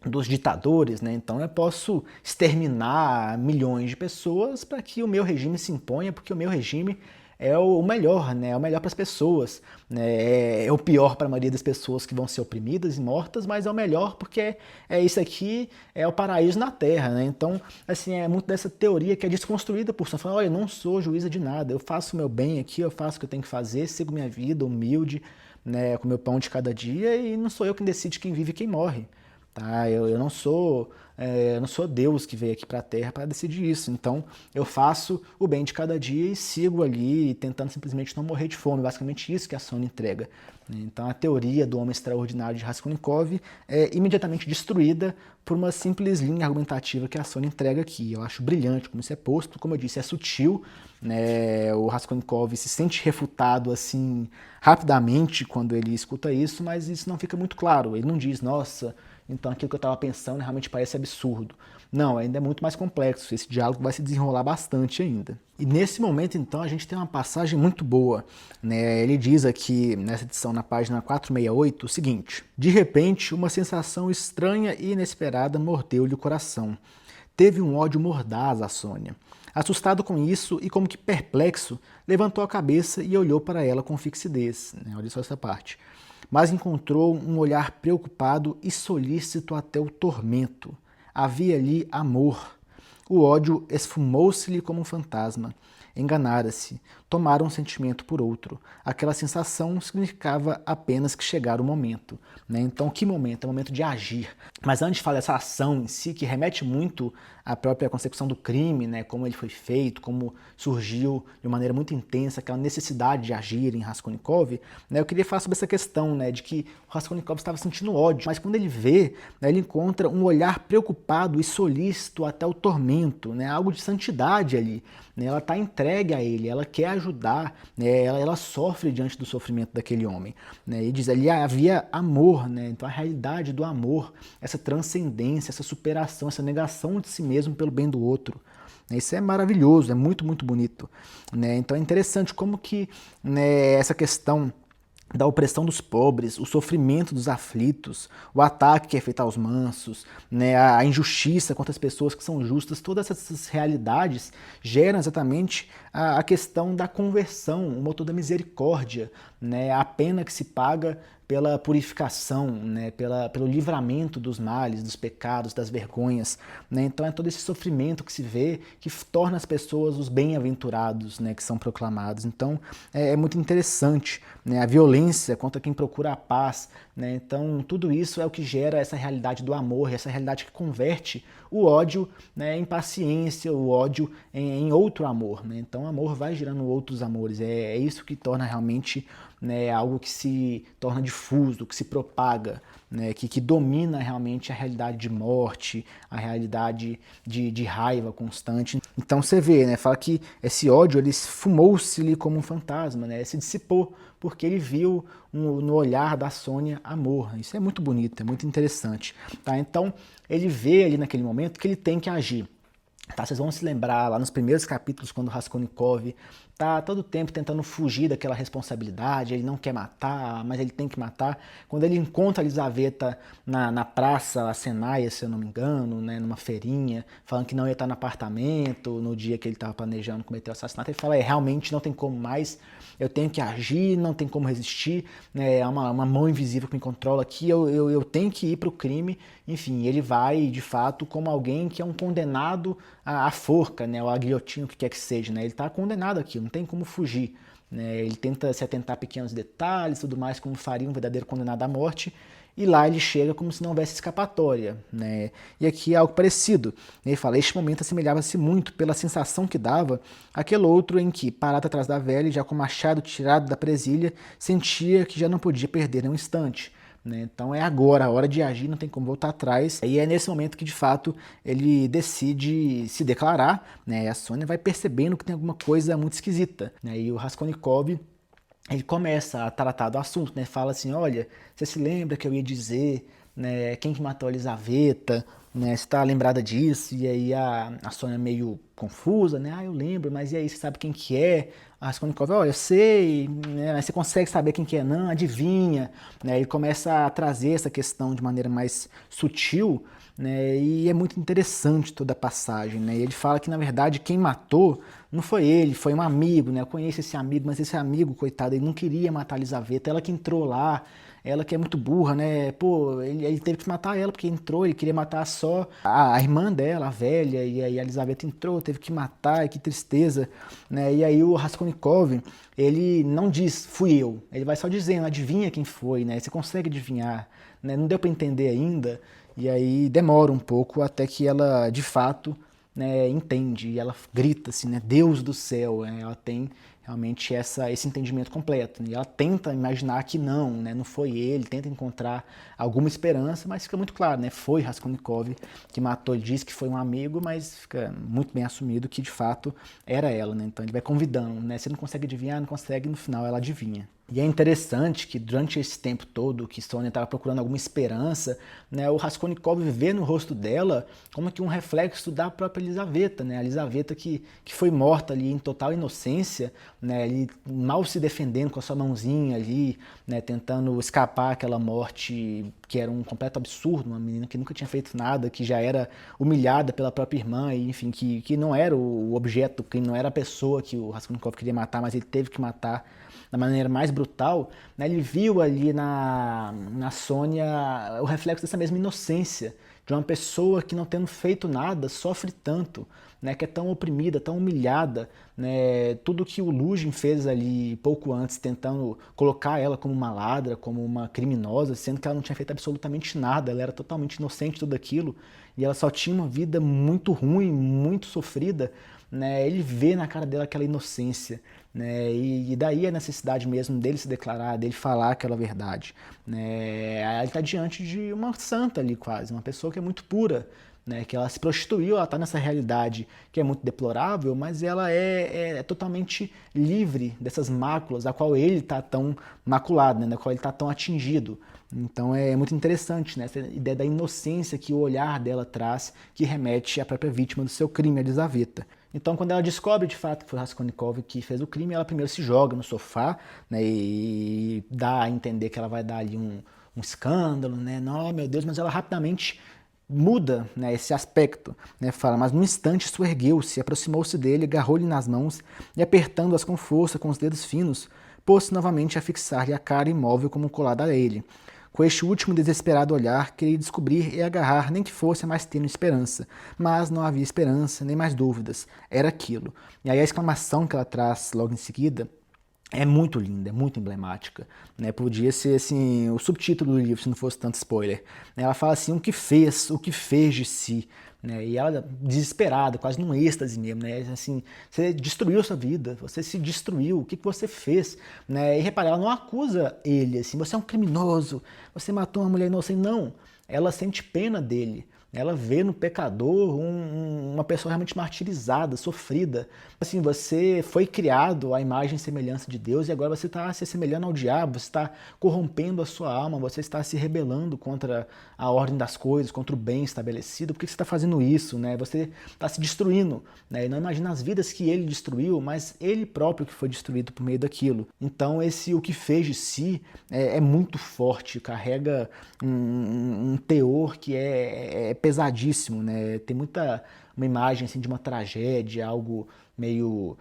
dos ditadores, então eu posso exterminar milhões de pessoas para que o meu regime se imponha, porque o meu regime é o melhor, é o melhor para as pessoas, é o pior para a maioria das pessoas que vão ser oprimidas e mortas, mas é o melhor porque isso aqui é o paraíso na Terra, Então, assim, é muito dessa teoria que é desconstruída por São Paulo. Olha, eu não sou juíza de nada, eu faço o meu bem aqui, eu faço o que eu tenho que fazer, sigo minha vida humilde, com meu pão de cada dia, e não sou eu quem decide quem vive e quem morre. Tá? Eu não sou Deus que veio aqui para a Terra para decidir isso. Então eu faço o bem de cada dia e sigo ali tentando simplesmente não morrer de fome. Basicamente isso que a Sônia entrega. Então a teoria do homem extraordinário de Raskolnikov é imediatamente destruída por uma simples linha argumentativa que a Sônia entrega aqui. Eu acho brilhante como isso é posto. Como eu disse, é sutil. O Raskolnikov se sente refutado assim rapidamente quando ele escuta isso, mas isso não fica muito claro. Ele não diz, nossa, então aquilo que eu estava pensando realmente parece absurdo. Não, ainda é muito mais complexo, esse diálogo vai se desenrolar bastante ainda. E nesse momento, então, a gente tem uma passagem muito boa. Ele diz aqui, nessa edição, na página 468, o seguinte: de repente, uma sensação estranha e inesperada mordeu-lhe o coração. Teve um ódio mordaz a Sônia. Assustado com isso e como que perplexo, levantou a cabeça e olhou para ela com fixidez. Olha só essa parte. Mas encontrou um olhar preocupado e solícito até o tormento. Havia ali amor. O ódio esfumou-se-lhe como um fantasma. Enganara-se, tomara um sentimento por outro. Aquela sensação significava apenas que chegara o momento. Então, que momento? É o momento de agir. Mas antes de falar dessa ação em si, que remete muito à própria concepção do crime, como ele foi feito, como surgiu de maneira muito intensa aquela necessidade de agir em Raskolnikov, eu queria falar sobre essa questão de que o Raskolnikov estava sentindo ódio, mas quando ele vê, ele encontra um olhar preocupado e solícito até o tormento, algo de santidade ali. Ela está entregue a ele, ela quer ajudar, ela sofre diante do sofrimento daquele homem. E diz ali havia amor, então a realidade do amor, essa transcendência, essa superação, essa negação de si mesmo pelo bem do outro. Isso é maravilhoso, é muito, muito bonito. Então é interessante como que essa questão da opressão dos pobres, o sofrimento dos aflitos, o ataque que é feito aos mansos, a injustiça contra as pessoas que são justas, todas essas realidades geram exatamente a questão da conversão, o motor da misericórdia, a pena que se paga pela purificação, pelo livramento dos males, dos pecados, das vergonhas. Então é todo esse sofrimento que se vê que torna as pessoas os bem-aventurados, que são proclamados. Então é muito interessante, a violência contra quem procura a paz. Então tudo isso é o que gera essa realidade do amor, essa realidade que converte o ódio em paciência, o ódio em outro amor. Então o amor vai gerando outros amores. É isso que torna realmente algo que se torna difuso, que se propaga, que domina realmente a realidade de morte, a realidade de raiva constante. Então você vê, fala que esse ódio ele esfumou-se-lhe como um fantasma, se dissipou, porque ele viu no olhar da Sônia amor. Isso é muito bonito, é muito interessante. Tá? Então ele vê ali naquele momento que ele tem que agir. Tá, vocês vão se lembrar lá nos primeiros capítulos, quando Raskolnikov tá todo o tempo tentando fugir daquela responsabilidade, ele não quer matar, mas ele tem que matar. Quando ele encontra a Elizaveta na praça, a Senaia, se eu não me engano, numa feirinha, falando que não ia estar no apartamento no dia que ele estava planejando cometer o assassinato, ele fala, realmente não tem como mais, eu tenho que agir, não tem como resistir, é uma mão invisível que me controla aqui, eu tenho que ir para o crime. Enfim, ele vai, de fato, como alguém que é um condenado à forca, ou à guilhotina, o que quer que seja. Ele está condenado aqui, não tem como fugir. né? Ele tenta se atentar a pequenos detalhes, tudo mais, como faria um verdadeiro condenado à morte, e lá ele chega como se não houvesse escapatória, né? E aqui é algo parecido. Ele fala, este momento assemelhava-se muito pela sensação que dava aquele outro em que, parado atrás da velha, já com o machado tirado da presilha, sentia que já não podia perder nem um instante. Né? Então é agora, a hora de agir, não tem como voltar atrás. E é nesse momento que, de fato, ele decide se declarar, né? A Sônia vai percebendo que tem alguma coisa muito esquisita, né? E o Raskolnikov, ele começa a tratar do assunto, né? Fala assim, olha, você se lembra que eu ia dizer, né, quem que matou a Elisaveta, né? Você tá lembrada disso? E aí a Sônia meio confusa, né? Ah, eu lembro, mas e aí, você sabe quem que é? A Raskolnikov, olha, eu sei, né? Mas você consegue saber quem que é? Não, adivinha, né? Ele começa a trazer essa questão de maneira mais sutil, né? E é muito interessante toda a passagem, né? E ele fala que, na verdade, quem matou não foi ele, foi um amigo, né? Eu conheço esse amigo, mas esse amigo, coitado, ele não queria matar a Elisaveta, ela que entrou lá, ela que é muito burra, né? Pô, ele teve que matar ela porque entrou, ele queria matar só a irmã dela, a velha, e aí a Elisaveta entrou, teve que matar, e que tristeza, né? E aí o Raskolnikov, ele não diz, fui eu, ele vai só dizendo, adivinha quem foi, né? Você consegue adivinhar, né? Não deu para entender ainda, e aí demora um pouco até que ela, de fato, né, entende, e ela grita assim, né, Deus do céu, né, ela tem realmente esse entendimento completo, né, e ela tenta imaginar que não, né, não foi ele, tenta encontrar alguma esperança, mas fica muito claro, né, foi Raskolnikov que matou, ele diz que foi um amigo, mas fica muito bem assumido que de fato era ela, né, então ele vai convidando, né, você não consegue adivinhar, não consegue, no final ela adivinha. E é interessante que durante esse tempo todo que Sônia estava procurando alguma esperança, né, o Raskolnikov vê no rosto dela como que um reflexo da própria Elisaveta, né, a Elisaveta que foi morta ali em total inocência, né, ali mal se defendendo com a sua mãozinha ali, né, tentando escapar aquela morte que era um completo absurdo, uma menina que nunca tinha feito nada, que já era humilhada pela própria irmã, e, enfim, que não era o objeto, que não era a pessoa que o Raskolnikov queria matar, mas ele teve que matar da maneira mais brutal, né, ele viu ali na Sônia o reflexo dessa mesma inocência, de uma pessoa que não tendo feito nada, sofre tanto, né, que é tão oprimida, tão humilhada, né, tudo que o Luzhin fez ali pouco antes, tentando colocar ela como uma ladra, como uma criminosa, sendo que ela não tinha feito absolutamente nada, ela era totalmente inocente de tudo aquilo, e ela só tinha uma vida muito ruim, muito sofrida, né, ele vê na cara dela aquela inocência, né, e daí a necessidade mesmo dele se declarar, dele falar aquela verdade, né, ele está diante de uma santa ali quase, uma pessoa que é muito pura, né, que ela se prostituiu, ela está nessa realidade que é muito deplorável, mas ela é totalmente livre dessas máculas, a qual ele está tão maculado, né, na qual ele está tão atingido. Então é muito interessante, né, essa ideia da inocência que o olhar dela traz, que remete à própria vítima do seu crime, a Elisaveta. Então, quando ela descobre de fato que foi Raskolnikov que fez o crime, ela primeiro se joga no sofá, né, e dá a entender que ela vai dar ali um escândalo, né? Não, meu Deus, mas ela rapidamente muda, né, esse aspecto, né, fala, mas num instante ergueu-se, aproximou-se dele, agarrou-lhe nas mãos e apertando-as com força com os dedos finos, pôs-se novamente a fixar-lhe a cara imóvel como colada a ele. Com este último desesperado olhar, queria descobrir e agarrar nem que fosse a mais tênue esperança, mas não havia esperança, nem mais dúvidas, era aquilo. E aí a exclamação que ela traz logo em seguida é muito linda, é muito emblemática, né? Podia ser assim o subtítulo do livro se não fosse tanto spoiler. Ela fala assim, o que fez de si, né? E ela desesperada, quase num êxtase mesmo, né? Assim, você destruiu sua vida, você se destruiu, o que você fez, né? E repara, ela não acusa ele assim, você é um criminoso, você matou uma mulher inocente, não. Ela sente pena dele. Ela vê no pecador uma pessoa realmente martirizada, sofrida. Assim, você foi criado à imagem e semelhança de Deus e agora você está se assemelhando ao diabo, você está corrompendo a sua alma, você está se rebelando contra a ordem das coisas, contra o bem estabelecido. Por que você está fazendo isso? Né? Você está se destruindo. Né? E não imagina as vidas que ele destruiu, mas ele próprio que foi destruído por meio daquilo. Então, o que fez de si é muito forte, carrega um teor que é pesadíssimo, né? Tem uma imagem assim de uma tragédia, algo meio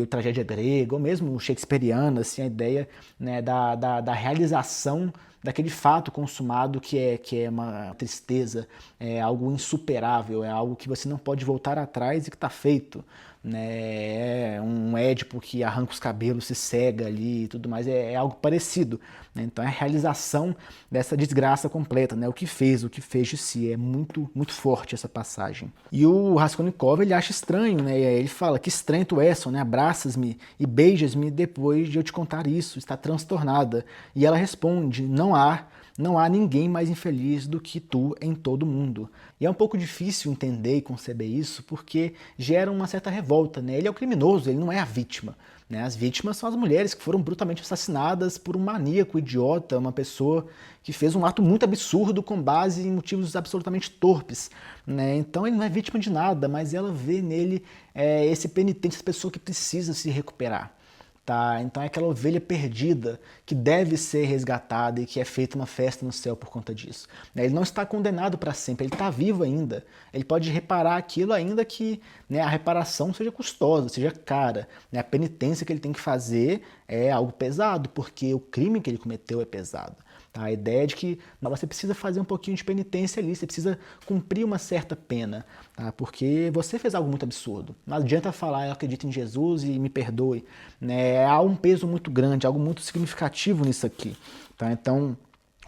tragédia grega, ou mesmo shakespeariana, assim, a ideia, né, da realização daquele fato consumado que é uma tristeza, é algo insuperável, é algo que você não pode voltar atrás e que está feito. né? É um Édipo que arranca os cabelos, se cega ali e tudo mais, é algo parecido, né? Então é a realização dessa desgraça completa, né? O que fez de si, é muito, muito forte essa passagem. E o Raskolnikov, ele acha estranho, né? E aí ele fala, que estranho tu és, né? Abraças-me e beijas-me depois de eu te contar isso, está transtornada. E ela responde, não há ninguém mais infeliz do que tu em todo o mundo. E é um pouco difícil entender e conceber isso porque gera uma certa revolta, né? Ele é o criminoso, ele não é a vítima, né? As vítimas são as mulheres que foram brutalmente assassinadas por um maníaco idiota, uma pessoa que fez um ato muito absurdo com base em motivos absolutamente torpes, né? Então ele não é vítima de nada, mas ela vê nele esse penitente, essa pessoa que precisa se recuperar. Tá? Então é aquela ovelha perdida que deve ser resgatada e que é feita uma festa no céu por conta disso. Ele não está condenado para sempre, ele está vivo ainda. Ele pode reparar aquilo ainda que, né, a reparação seja custosa, seja cara. A penitência que ele tem que fazer é algo pesado, porque o crime que ele cometeu é pesado. Tá? A ideia é de que você precisa fazer um pouquinho de penitência ali, você precisa cumprir uma certa pena, tá? Porque você fez algo muito absurdo. Não adianta falar, eu acredito em Jesus e me perdoe, né? Há um peso muito grande, algo muito significativo nisso aqui. Tá? Então,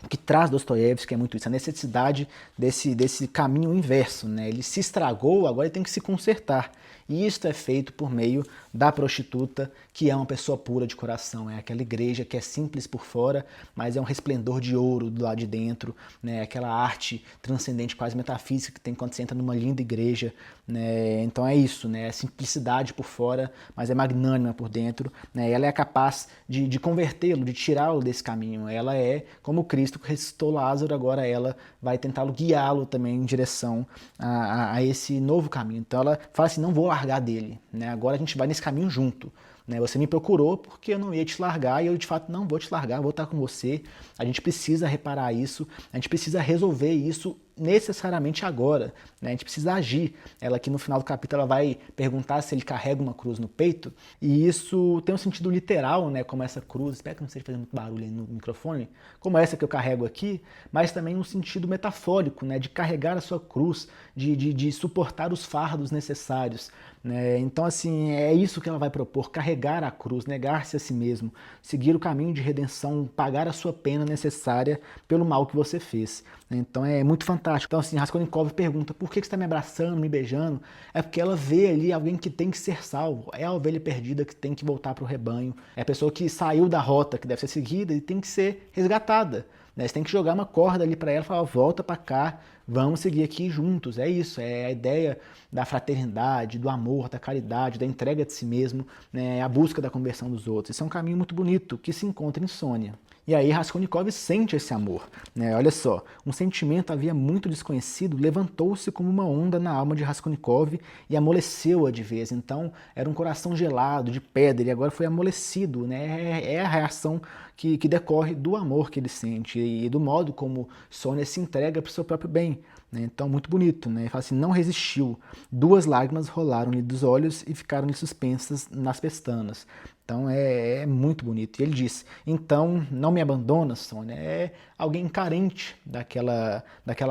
o que traz Dostoiévski é muito isso, a necessidade desse caminho inverso, né? Ele se estragou, agora ele tem que se consertar. E isso é feito por meio da prostituta, que é uma pessoa pura de coração. É aquela igreja que é simples por fora, mas é um resplendor de ouro do lado de dentro, né? Aquela arte transcendente, quase metafísica, que tem quando você entra numa linda igreja, né? Então é isso, né? É simplicidade por fora, mas é magnânima por dentro, né? Ela é capaz de convertê-lo, de tirá-lo desse caminho. Ela é como Cristo que ressuscitou Lázaro, agora ela vai tentá-lo, guiá-lo também em direção a esse novo caminho. Então ela fala assim, não vou largar dele, né? Agora a gente vai nesse caminho junto. Né? Você me procurou porque eu não ia te largar e eu de fato não vou te largar, vou estar com você. A gente precisa reparar isso, a gente precisa resolver isso necessariamente agora, né? A gente precisa agir. Ela aqui no final do capítulo ela vai perguntar se ele carrega uma cruz no peito, e isso tem um sentido literal, né? Como essa cruz, espero que não esteja fazendo muito barulho aí no microfone, como essa que eu carrego aqui, mas também um sentido metafórico, né? De carregar a sua cruz, de suportar os fardos necessários, né? Então assim, é isso que ela vai propor, carregar a cruz, negar-se a si mesmo, seguir o caminho de redenção, pagar a sua pena necessária pelo mal que você fez. Então é muito fantástico. Então assim, Raskolnikov pergunta, por que você está me abraçando, me beijando? É porque ela vê ali alguém que tem que ser salvo, é a ovelha perdida que tem que voltar para o rebanho, é a pessoa que saiu da rota que deve ser seguida e tem que ser resgatada. Né? Você tem que jogar uma corda ali para ela e falar, volta para cá, vamos seguir aqui juntos. É isso, é a ideia da fraternidade, do amor, da caridade, da entrega de si mesmo, né? A busca da conversão dos outros. Isso é um caminho muito bonito que se encontra em Sônia. E aí Raskolnikov sente esse amor, né? Olha só, um sentimento havia muito desconhecido levantou-se como uma onda na alma de Raskolnikov e amoleceu-a de vez. Então era um coração gelado, de pedra, e agora foi amolecido, né? É a reação que decorre do amor que ele sente e do modo como Sônia se entrega para o seu próprio bem. Né? Então, muito bonito, né? Ele fala assim, não resistiu. 2 lágrimas rolaram-lhe dos olhos e ficaram-lhe suspensas nas pestanas. Então, é muito bonito. E ele diz, então, não me abandona, Sônia. É alguém carente daquela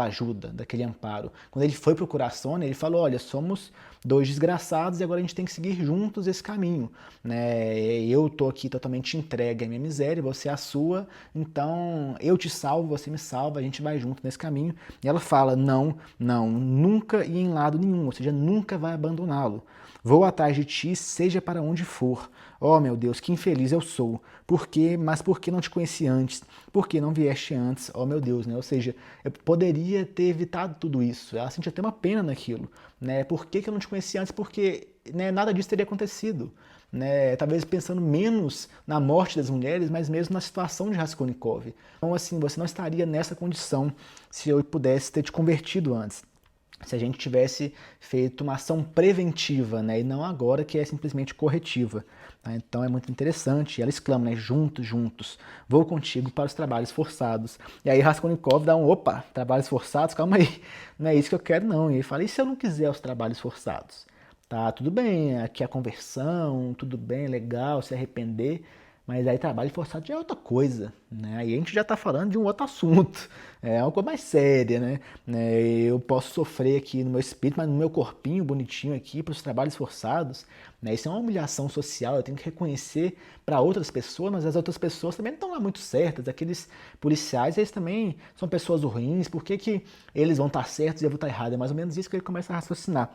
ajuda, daquele amparo. Quando ele foi procurar Sônia, ele falou, olha, somos 2 desgraçados e agora a gente tem que seguir juntos esse caminho. Né? Eu estou aqui totalmente entregue à minha miséria, você é a sua, então eu te salvo, você me salva, a gente vai junto nesse caminho. E ela fala, não, nunca e em lado nenhum, ou seja, nunca vai abandoná-lo. Vou atrás de ti, seja para onde for. Oh, meu Deus, que infeliz eu sou. Por quê? Mas por que não te conheci antes? Por que não vieste antes? Oh, meu Deus, né? Ou seja, eu poderia ter evitado tudo isso. Ela sentia até uma pena naquilo, né? Por que eu não te conheci antes? Porque, né, nada disso teria acontecido. Né? Talvez pensando menos na morte das mulheres, mas mesmo na situação de Raskolnikov. Então, assim, você não estaria nessa condição se eu pudesse ter te convertido antes. Se a gente tivesse feito uma ação preventiva, né, e não agora que é simplesmente corretiva. Tá? Então é muito interessante. Ela exclama, né, juntos, juntos, vou contigo para os trabalhos forçados. E aí Raskolnikov dá um, opa, trabalhos forçados? Calma aí, não é isso que eu quero não. E ele fala, e se eu não quiser os trabalhos forçados? Tá, tudo bem, aqui a conversão, tudo bem, legal, se arrepender, Mas aí trabalho forçado já é outra coisa, né? Aí a gente já está falando de um outro assunto, é uma coisa mais séria, né? Eu posso sofrer aqui no meu espírito, mas no meu corpinho bonitinho aqui, para os trabalhos forçados, né? Isso é uma humilhação social, eu tenho que reconhecer para outras pessoas, mas as outras pessoas também não estão lá muito certas. Aqueles policiais, eles também são pessoas ruins, por que que eles vão estar certos e eu vou estar errado? É mais ou menos isso que ele começa a raciocinar,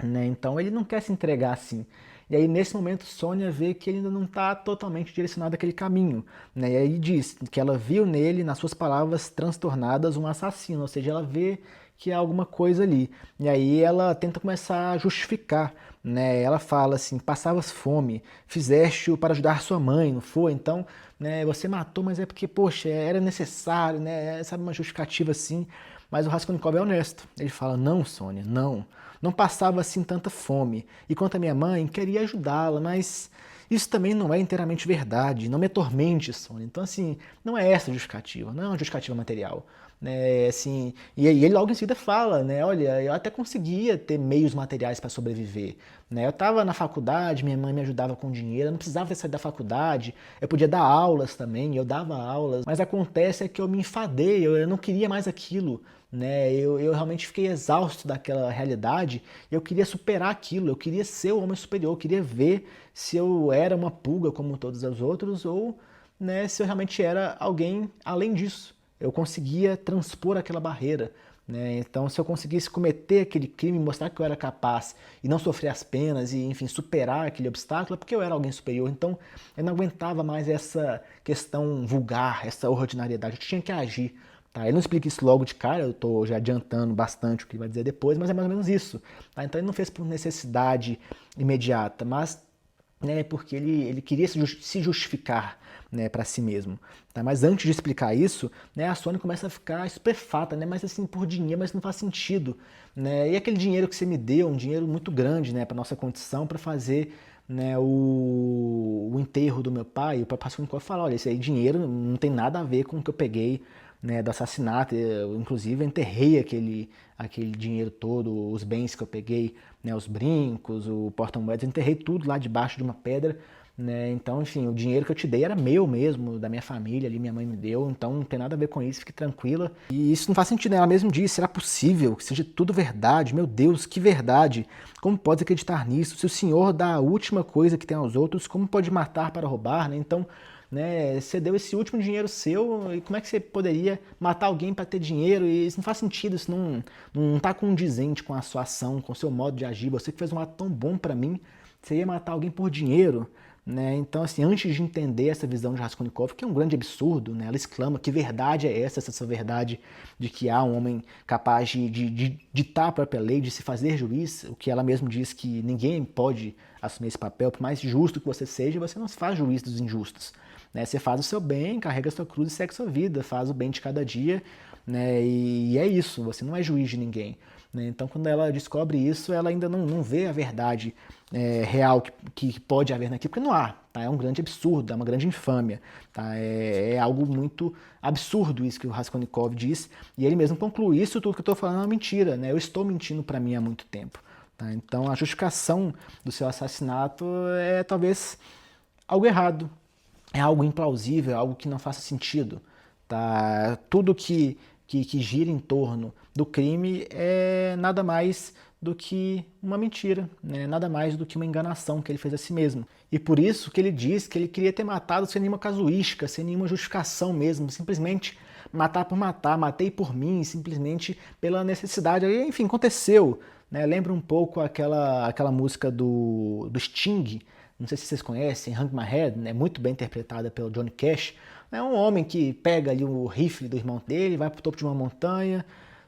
né? Então ele não quer se entregar assim. E aí nesse momento Sônia vê que ele ainda não está totalmente direcionado àquele caminho, né? E aí diz que ela viu nele, nas suas palavras transtornadas, um assassino, ou seja, ela vê que há alguma coisa ali. E aí ela tenta começar a justificar, né? Ela fala assim: passavas fome, fizeste-o para ajudar sua mãe, não foi? Então, né, você matou, mas é porque, poxa, era necessário, né? Sabe, uma justificativa assim. Mas o Raskolnikov é honesto. Ele fala: não, Sônia, não. Não passava assim tanta fome. E quanto à minha mãe, queria ajudá-la, mas isso também não é inteiramente verdade. Não me atormente, Sônia. Então, assim, não é essa a justificativa, não é uma justificativa material. Né, assim, e aí ele logo em seguida fala, né, olha, eu até conseguia ter meios materiais para sobreviver, né, eu estava na faculdade, minha mãe me ajudava com dinheiro, eu não precisava ter saído da faculdade, eu podia dar aulas também, eu dava aulas, mas acontece é que eu me enfadei, eu não queria mais aquilo, né, eu realmente fiquei exausto daquela realidade, eu queria superar aquilo, eu queria ser o homem superior, eu queria ver se eu era uma pulga como todos os outros ou, né, se eu realmente era alguém além disso. Eu conseguia transpor aquela barreira, né? Então, se eu conseguisse cometer aquele crime, mostrar que eu era capaz e não sofrer as penas e, enfim, superar aquele obstáculo, é porque eu era alguém superior. Então, eu não aguentava mais essa questão vulgar, essa ordinariedade. Eu tinha que agir. Tá? Ele não explica isso logo de cara, eu estou já adiantando bastante o que ele vai dizer depois, mas é mais ou menos isso. Tá? Então, ele não fez por necessidade imediata, mas né, porque ele queria se justificar, né, para si mesmo. Tá? Mas antes de explicar isso, né, a Sônia começa a ficar estupefata, né, mas assim, por dinheiro, mas não faz sentido. Né? E aquele dinheiro que você me deu, um dinheiro muito grande, né, para nossa condição, para fazer, né, o enterro do meu pai, o pai Raskolnikov fala, olha, esse aí dinheiro não tem nada a ver com o que eu peguei, né, do assassinato, eu, inclusive eu enterrei aquele dinheiro todo, os bens que eu peguei, né, os brincos, o porta-moedas, eu enterrei tudo lá debaixo de uma pedra, né, então, enfim, o dinheiro que eu te dei era meu mesmo, da minha família ali, minha mãe me deu, então não tem nada a ver com isso, fique tranquila. E isso não faz sentido, né? Ela mesmo disse, será possível que seja tudo verdade? Meu Deus, que verdade! Como pode acreditar nisso? Se o senhor dá a última coisa que tem aos outros, como pode matar para roubar, né? Então, né, você deu esse último dinheiro seu, e como é que você poderia matar alguém para ter dinheiro? E isso não faz sentido, isso não está condizente com a sua ação, com o seu modo de agir. Você que fez um ato tão bom para mim, você ia matar alguém por dinheiro? Né? Então, assim, antes de entender essa visão de Raskolnikov, que é um grande absurdo, né? Ela exclama: que verdade é essa verdade de que há um homem capaz de ditar a própria lei, de se fazer juiz, o que ela mesma diz que ninguém pode assumir esse papel, por mais justo que você seja, você não se faz juiz dos injustos. Né? Você faz o seu bem, carrega a sua cruz e segue a sua vida, faz o bem de cada dia, né? E é isso, você não é juiz de ninguém. Né? Então, quando ela descobre isso, ela ainda não vê a verdade real que pode haver naquilo, porque não há. Tá? É um grande absurdo, é uma grande infâmia. Tá? É algo muito absurdo isso que o Raskolnikov diz, e ele mesmo conclui: isso tudo que eu estou falando é uma mentira, né? Eu estou mentindo para mim há muito tempo. Tá? Então, a justificação do seu assassinato é talvez algo errado, é algo implausível, é algo que não faça sentido. Tá? Tudo que gira em torno do crime é nada mais do que uma mentira, né? Nada mais do que uma enganação que ele fez a si mesmo. E por isso que ele diz que ele queria ter matado sem nenhuma casuística, sem nenhuma justificação mesmo, simplesmente matar por matar, matei por mim, simplesmente pela necessidade. Aí, enfim, aconteceu. Né? Lembra um pouco aquela música do Sting, não sei se vocês conhecem, Hang My Head, né? Muito bem interpretada pelo Johnny Cash. É um homem que pega ali o rifle do irmão dele, vai pro topo de uma montanha,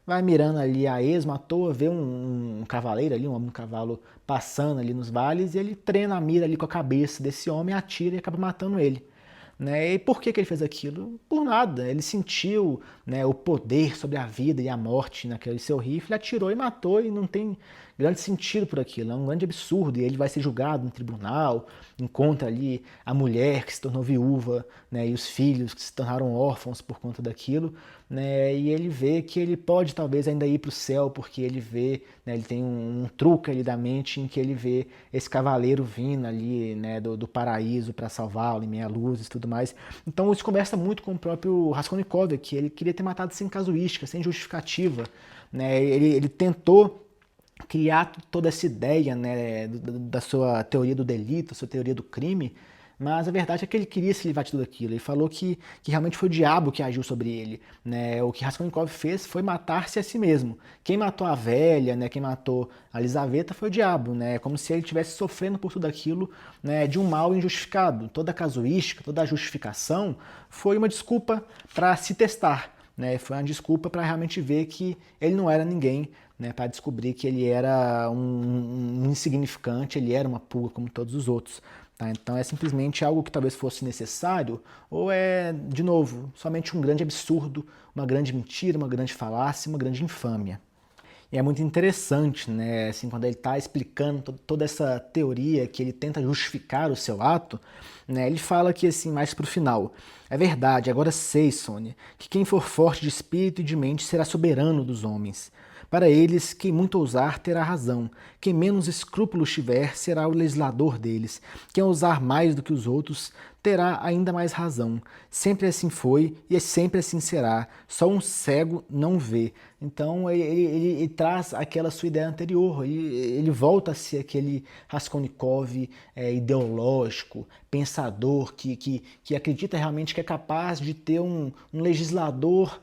vai mirando ali a esmo à toa, vê um cavaleiro ali, um homem no cavalo passando ali nos vales, e ele treina a mira ali com a cabeça desse homem, atira e acaba matando ele. Né? E por que ele fez aquilo? Por nada. Ele sentiu, né, o poder sobre a vida e a morte naquele seu rifle, atirou e matou, e não tem grande sentido por aquilo. É um grande absurdo. E ele vai ser julgado no tribunal, encontra ali a mulher que se tornou viúva, né, e os filhos que se tornaram órfãos por conta daquilo. né, e ele vê que ele pode talvez ainda ir para o céu, porque ele vê, né, ele tem um truque ali da mente em que ele vê esse cavaleiro vindo ali, né, do paraíso para salvá-lo em meia luz e tudo mais. Então isso conversa muito com o próprio Raskolnikov, que ele queria ter matado sem casuística, sem justificativa, né, ele tentou criar toda essa ideia, né, da sua teoria do delito, da sua teoria do crime, mas a verdade é que ele queria se livrar de tudo aquilo. Ele falou que realmente foi o diabo que agiu sobre ele, né? O que Raskolnikov fez foi matar-se a si mesmo. Quem matou a velha, né, quem matou a Lisaveta foi o diabo, né? Como se ele estivesse sofrendo por tudo aquilo, né, de um mal injustificado. Toda a casuística, toda a justificação foi uma desculpa para se testar, né? Foi uma desculpa para realmente ver que ele não era ninguém, né? Para descobrir que ele era um insignificante, ele era uma pulga como todos os outros. Tá? Então é simplesmente algo que talvez fosse necessário, ou é, de novo, somente um grande absurdo, uma grande mentira, uma grande falácia, uma grande infâmia. E é muito interessante, né, assim, quando ele está explicando toda essa teoria que ele tenta justificar o seu ato, né, ele fala que, assim, mais pro final, é verdade, agora sei, Sônia, que quem for forte de espírito e de mente será soberano dos homens. Para eles, quem muito ousar terá razão, quem menos escrúpulos tiver será o legislador deles, quem ousar mais do que os outros terá ainda mais razão. Sempre assim foi e sempre assim será, só um cego não vê. Então ele traz aquela sua ideia anterior, ele volta a ser aquele Raskolnikov ideológico, pensador, que acredita realmente que é capaz de ter um legislador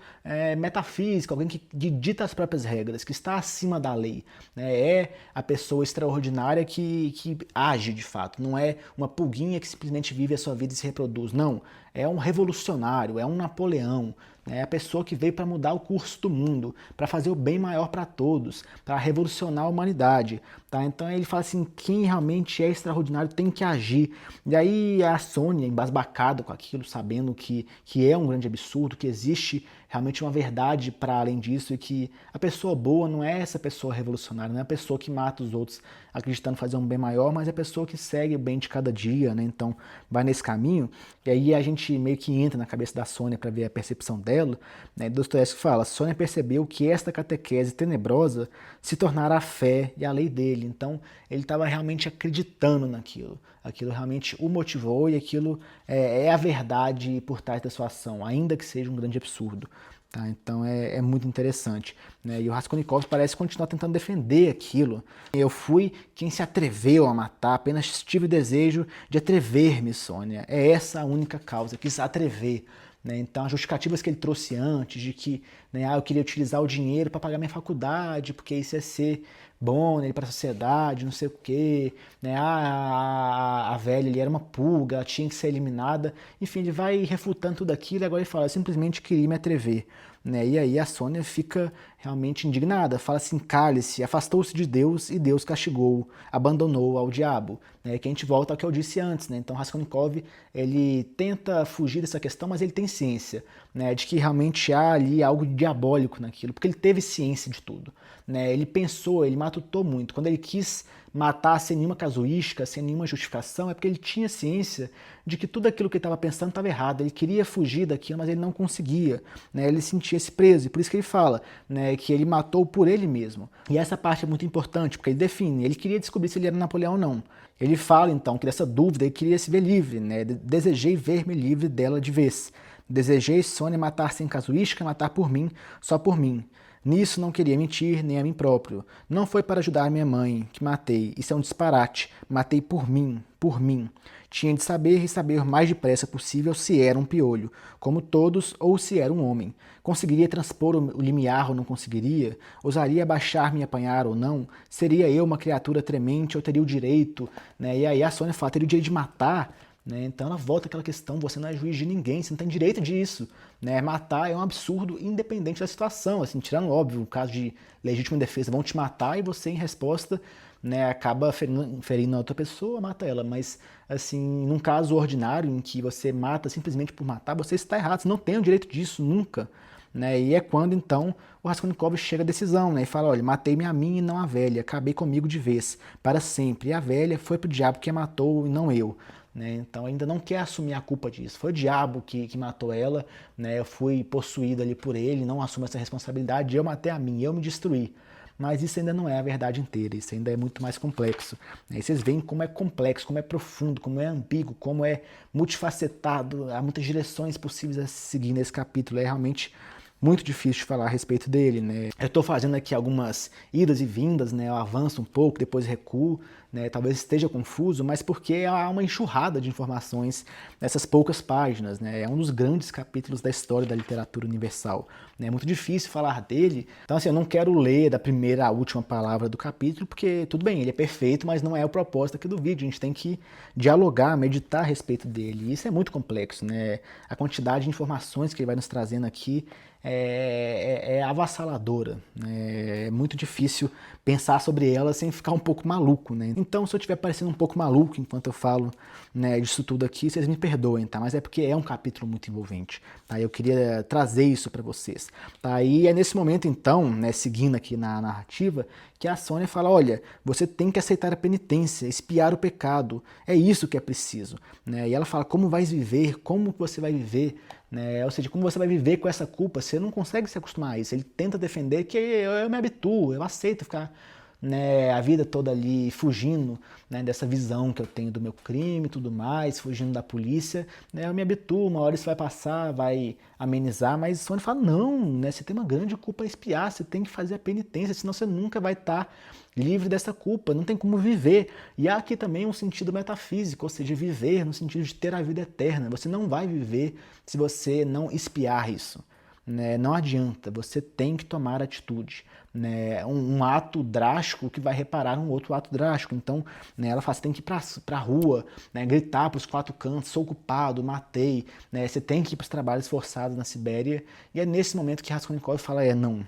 metafísico, alguém que dita as próprias regras, que está acima da lei, né? É a pessoa extraordinária que age de fato, não é uma pulguinha que simplesmente vive a sua vida e se reproduz, não. É um revolucionário, é um Napoleão, né? É a pessoa que veio para mudar o curso do mundo, para fazer o bem maior para todos, para revolucionar a humanidade. Tá? Então ele fala assim, quem realmente é extraordinário tem que agir. E aí a Sônia, embasbacada com aquilo, sabendo que é um grande absurdo, que existe realmente uma verdade para além disso e que a pessoa boa não é essa pessoa revolucionária, não é a pessoa que mata os outros acreditando fazer um bem maior, mas é a pessoa que segue o bem de cada dia, né? Então vai nesse caminho. E aí a gente meio que entra na cabeça da Sônia para ver a percepção dela, né? Dostoiévski fala, Sônia percebeu que esta catequese tenebrosa se tornara a fé e a lei dele. Então ele estava realmente acreditando naquilo. Aquilo realmente o motivou e aquilo é a verdade por trás da sua ação, ainda que seja um grande absurdo. Tá? Então é muito interessante. Né? E o Raskolnikov parece continuar tentando defender aquilo. Eu fui quem se atreveu a matar, apenas tive o desejo de atrever-me, Sônia. É essa a única causa, quis atrever. Né? Então, as justificativas que ele trouxe antes, de que eu queria utilizar o dinheiro para pagar minha faculdade, porque isso ia ser bom, né, para a sociedade, não sei o quê, né? A velha ali era uma pulga, ela tinha que ser eliminada. Enfim, ele vai refutando tudo aquilo e agora ele fala, eu simplesmente queria me atrever. Né? E aí a Sônia fica realmente indignada, fala assim, cale-se, afastou-se de Deus e Deus castigou, abandonou ao diabo. Né? Que a gente volta ao que eu disse antes, né? Então Raskolnikov, ele tenta fugir dessa questão, mas ele tem ciência, né, de que realmente há ali algo diabólico naquilo, porque ele teve ciência de tudo. Né? Ele pensou, ele matutou muito. Quando ele quis matar sem nenhuma casuística, sem nenhuma justificação, é porque ele tinha ciência de que tudo aquilo que ele estava pensando estava errado. Ele queria fugir daquilo, mas ele não conseguia. Né? Ele sentia-se preso, e por isso que ele fala, né, que ele matou por ele mesmo. E essa parte é muito importante, porque ele define, ele queria descobrir se ele era Napoleão ou não. Ele fala então que dessa dúvida ele queria se ver livre, né? Desejei ver-me livre dela de vez. Desejei, Sônia, matar sem casuística, matar por mim, só por mim. Nisso não queria mentir, nem a mim próprio. Não foi para ajudar minha mãe, que matei. Isso é um disparate. Matei por mim, por mim. Tinha de saber e saber o mais depressa possível se era um piolho, como todos, ou se era um homem. Conseguiria transpor o limiar ou não conseguiria? Ousaria abaixar-me e apanhar ou não? Seria eu uma criatura tremente ou teria o direito? Né? E aí a Sônia fala, teria o direito de matar? Né? Então ela volta àquela questão, você não é juiz de ninguém, você não tem direito disso. Né? Matar é um absurdo independente da situação, assim, tirando, óbvio, o caso de legítima defesa, vão te matar e você, em resposta, né, acaba ferindo a outra pessoa, mata ela. Mas, assim, num caso ordinário, em que você mata simplesmente por matar, você está errado, você não tem o direito disso, nunca. Né? E é quando, então, o Raskolnikov chega à decisão, né? E fala, olha, matei-me a mim e não a velha, acabei comigo de vez, para sempre. E a velha foi pro diabo que a matou e não eu. né? Então ainda não quer assumir a culpa disso. Foi o diabo que matou ela, né? Eu fui possuído ali por ele, não assumo essa responsabilidade, eu matei a mim, eu me destruí. Mas isso ainda não é a verdade inteira, isso ainda é muito mais complexo, né? E vocês veem como é complexo, como é profundo, como é ambíguo, como é multifacetado, há muitas direções possíveis a seguir nesse capítulo, é realmente muito difícil de falar a respeito dele, né? Eu estou fazendo aqui algumas idas e vindas, né? Eu avanço um pouco, depois recuo, né? Talvez esteja confuso, mas porque há uma enxurrada de informações nessas poucas páginas, né? É um dos grandes capítulos da história da literatura universal, né? É muito difícil falar dele, então assim, eu não quero ler da primeira à última palavra do capítulo, porque tudo bem, ele é perfeito, mas não é o propósito aqui do vídeo, a gente tem que dialogar, meditar a respeito dele, e isso é muito complexo, né? A quantidade de informações que ele vai nos trazendo aqui é avassaladora, né? É muito difícil pensar sobre ela sem ficar um pouco maluco, né? Então, se eu estiver parecendo um pouco maluco enquanto eu falo, né, disso tudo aqui, vocês me perdoem, tá? Mas é porque é um capítulo muito envolvente, tá? Eu queria trazer isso para vocês, tá? E é nesse momento, então, né, seguindo aqui na narrativa, que a Sônia fala, olha, você tem que aceitar a penitência, expiar o pecado, é isso que é preciso, né? E ela fala, como vais viver, como você vai viver, né? Ou seja, como você vai viver com essa culpa, você não consegue se acostumar a isso. Ele tenta defender que eu me habituo, eu aceito ficar, né, a vida toda ali fugindo, né, dessa visão que eu tenho do meu crime e tudo mais, fugindo da polícia, né, eu me habituo, uma hora isso vai passar, vai amenizar, mas o Sônia fala, não, né, você tem uma grande culpa a expiar, você tem que fazer a penitência, senão você nunca vai estar livre dessa culpa, não tem como viver. E há aqui também um sentido metafísico, ou seja, viver no sentido de ter a vida eterna. Você não vai viver se você não expiar isso, né? Não adianta, você tem que tomar atitude, né? Um ato drástico que vai reparar um outro ato drástico. Então, né, ela fala, você tem que ir para a rua, né, gritar para os quatro cantos, sou culpado, matei, né, você tem que ir para os trabalhos forçados na Sibéria. E é nesse momento que Raskolnikov fala, não,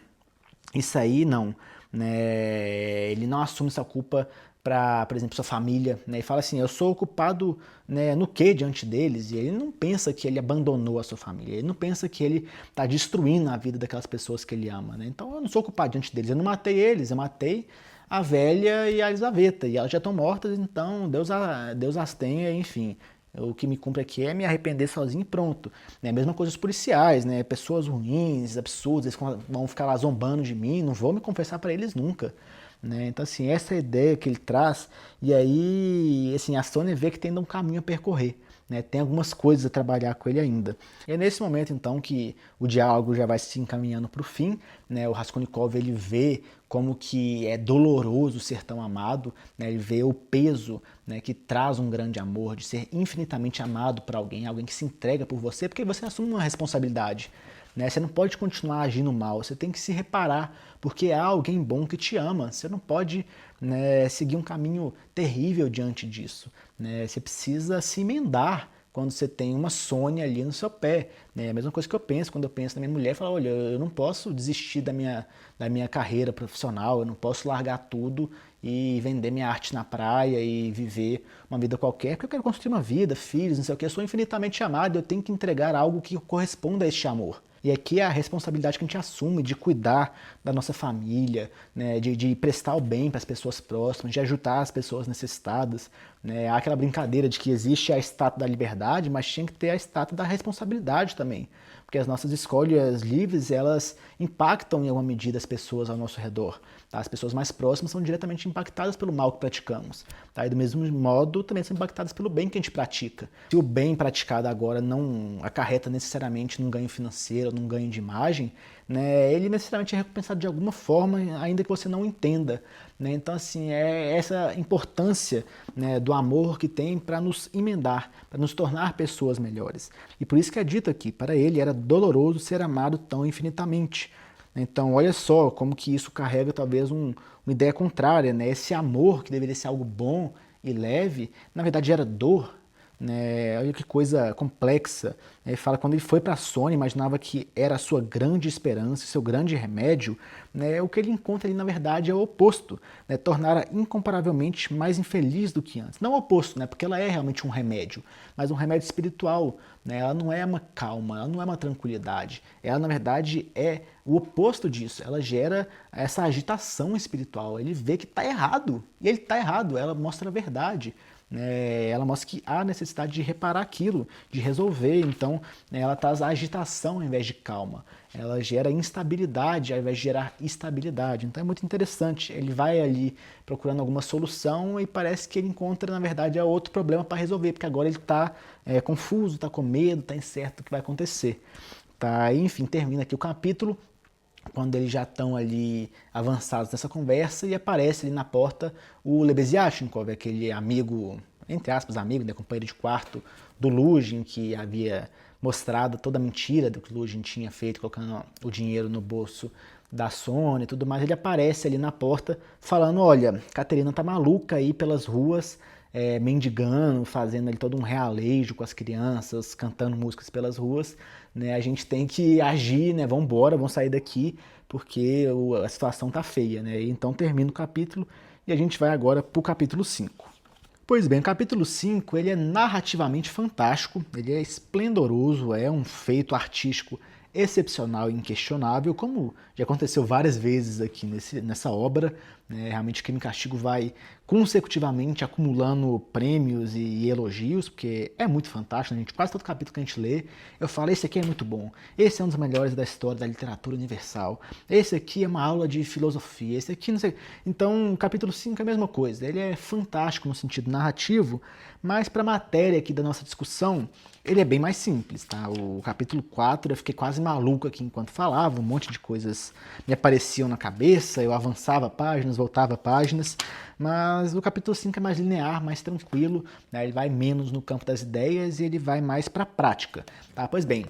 isso aí não, né? Ele não assume essa culpa para, por exemplo, sua família, né? E fala assim, eu sou culpado, né, no quê diante deles? E ele não pensa que ele abandonou a sua família, ele não pensa que ele está destruindo a vida daquelas pessoas que ele ama, né? Então eu não sou culpado diante deles, eu não matei eles, eu matei a velha e a Elisaveta, e elas já estão mortas, então Deus as tenha, enfim. O que me cumpre aqui é me arrepender sozinho e pronto. Né? A mesma coisa os policiais, né? Pessoas ruins, absurdas, eles vão ficar lá zombando de mim, não vou me confessar para eles nunca. Né? Então, assim, essa é a ideia que ele traz, e aí, assim, a Sônia vê que tem um caminho a percorrer. Né? Tem algumas coisas a trabalhar com ele ainda. E é nesse momento, então, que o diálogo já vai se encaminhando para o fim. Né? O Raskolnikov, ele vê como que é doloroso ser tão amado, né? Ele vê o peso, né, que traz um grande amor, de ser infinitamente amado por alguém, alguém que se entrega por você, porque você assume uma responsabilidade. Né? Você não pode continuar agindo mal, você tem que se reparar, porque há alguém bom que te ama. Você não pode, né, seguir um caminho terrível diante disso. Né? Você precisa se emendar quando você tem uma Sônia ali no seu pé. Né? É a mesma coisa que eu penso quando eu penso na minha mulher, falo, olha, eu não posso desistir da minha carreira profissional, eu não posso largar tudo e vender minha arte na praia e viver uma vida qualquer, porque eu quero construir uma vida, filhos, não sei o que, eu sou infinitamente amado, eu tenho que entregar algo que corresponda a este amor. E aqui é a responsabilidade que a gente assume de cuidar da nossa família, né, de prestar o bem para as pessoas próximas, de ajudar as pessoas necessitadas. Né. Há aquela brincadeira de que existe a estátua da liberdade, mas tinha que ter a estátua da responsabilidade também. Porque as nossas escolhas livres, elas impactam em alguma medida as pessoas ao nosso redor. Tá? As pessoas mais próximas são diretamente impactadas pelo mal que praticamos. Tá? E do mesmo modo, também são impactadas pelo bem que a gente pratica. Se o bem praticado agora não acarreta necessariamente num ganho financeiro, num ganho de imagem, né, ele necessariamente é recompensado de alguma forma, ainda que você não entenda. Né? Então, assim, é essa importância, né, do amor que tem para nos emendar, para nos tornar pessoas melhores. E por isso que é dito aqui, para ele era doloroso ser amado tão infinitamente. Então, olha só como que isso carrega talvez uma ideia contrária, né? Esse amor que deveria ser algo bom e leve, na verdade era dor. Né? Olha que coisa complexa. Ele fala que quando ele foi para a Sônia, imaginava que era a sua grande esperança, seu grande remédio. Né? O que ele encontra ali, na verdade, é o oposto. Né? Torná-la incomparavelmente mais infeliz do que antes. Não o oposto, né? Porque ela é realmente um remédio, mas um remédio espiritual. Né? Ela não é uma calma, ela não é uma tranquilidade. Ela, na verdade, é o oposto disso. Ela gera essa agitação espiritual. Ele vê que está errado, e ele está errado. Ela mostra a verdade. né, ela mostra que há necessidade de reparar aquilo, de resolver. Então, né, ela traz agitação ao invés de calma. Ela gera instabilidade ao invés de gerar estabilidade. Então é muito interessante. Ele vai ali procurando alguma solução e parece que ele encontra, na verdade, outro problema para resolver, porque agora ele está confuso, está com medo, está incerto do que vai acontecer. Tá? E, enfim, termina aqui o capítulo quando eles já estão ali avançados nessa conversa e aparece ali na porta o Lebeziatnikov, aquele amigo, entre aspas, amigo, né, companheiro de quarto do Luzhin, que havia mostrado toda a mentira do que o Luzhin tinha feito, colocando o dinheiro no bolso da Sônia e tudo mais. Ele aparece ali na porta falando, olha, Caterina tá maluca aí pelas ruas, mendigando, fazendo ali todo um realejo com as crianças, cantando músicas pelas ruas, né? A gente tem que agir, né? Vamos embora, vamos sair daqui, porque a situação tá feia, né? Então termina o capítulo e a gente vai agora pro capítulo 5. Pois bem, o capítulo 5 ele é narrativamente fantástico, ele é esplendoroso, é um feito artístico excepcional e inquestionável, como já aconteceu várias vezes aqui nessa obra. Né? Realmente Crime e Castigo vai consecutivamente acumulando prêmios e elogios, porque é muito fantástico, né, gente? Quase todo capítulo que a gente lê, eu falo, esse aqui é muito bom, esse é um dos melhores da história da literatura universal, esse aqui é uma aula de filosofia, esse aqui não sei... Então, o capítulo 5 é a mesma coisa, ele é fantástico no sentido narrativo, mas para a matéria aqui da nossa discussão, ele é bem mais simples, tá? O capítulo 4 eu fiquei quase maluco aqui enquanto falava, um monte de coisas me apareciam na cabeça, eu avançava páginas, voltava páginas, mas o capítulo 5 é mais linear, mais tranquilo, né? Ele vai menos no campo das ideias e ele vai mais para a prática, tá? Pois bem,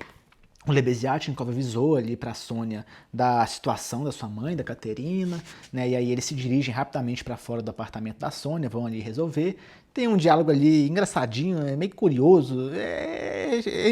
o Lebeziatnikov avisou ali para a Sônia da situação da sua mãe, da Caterina, né? E aí eles se dirigem rapidamente para fora do apartamento da Sônia, vão ali resolver. Tem um diálogo ali engraçadinho, meio curioso,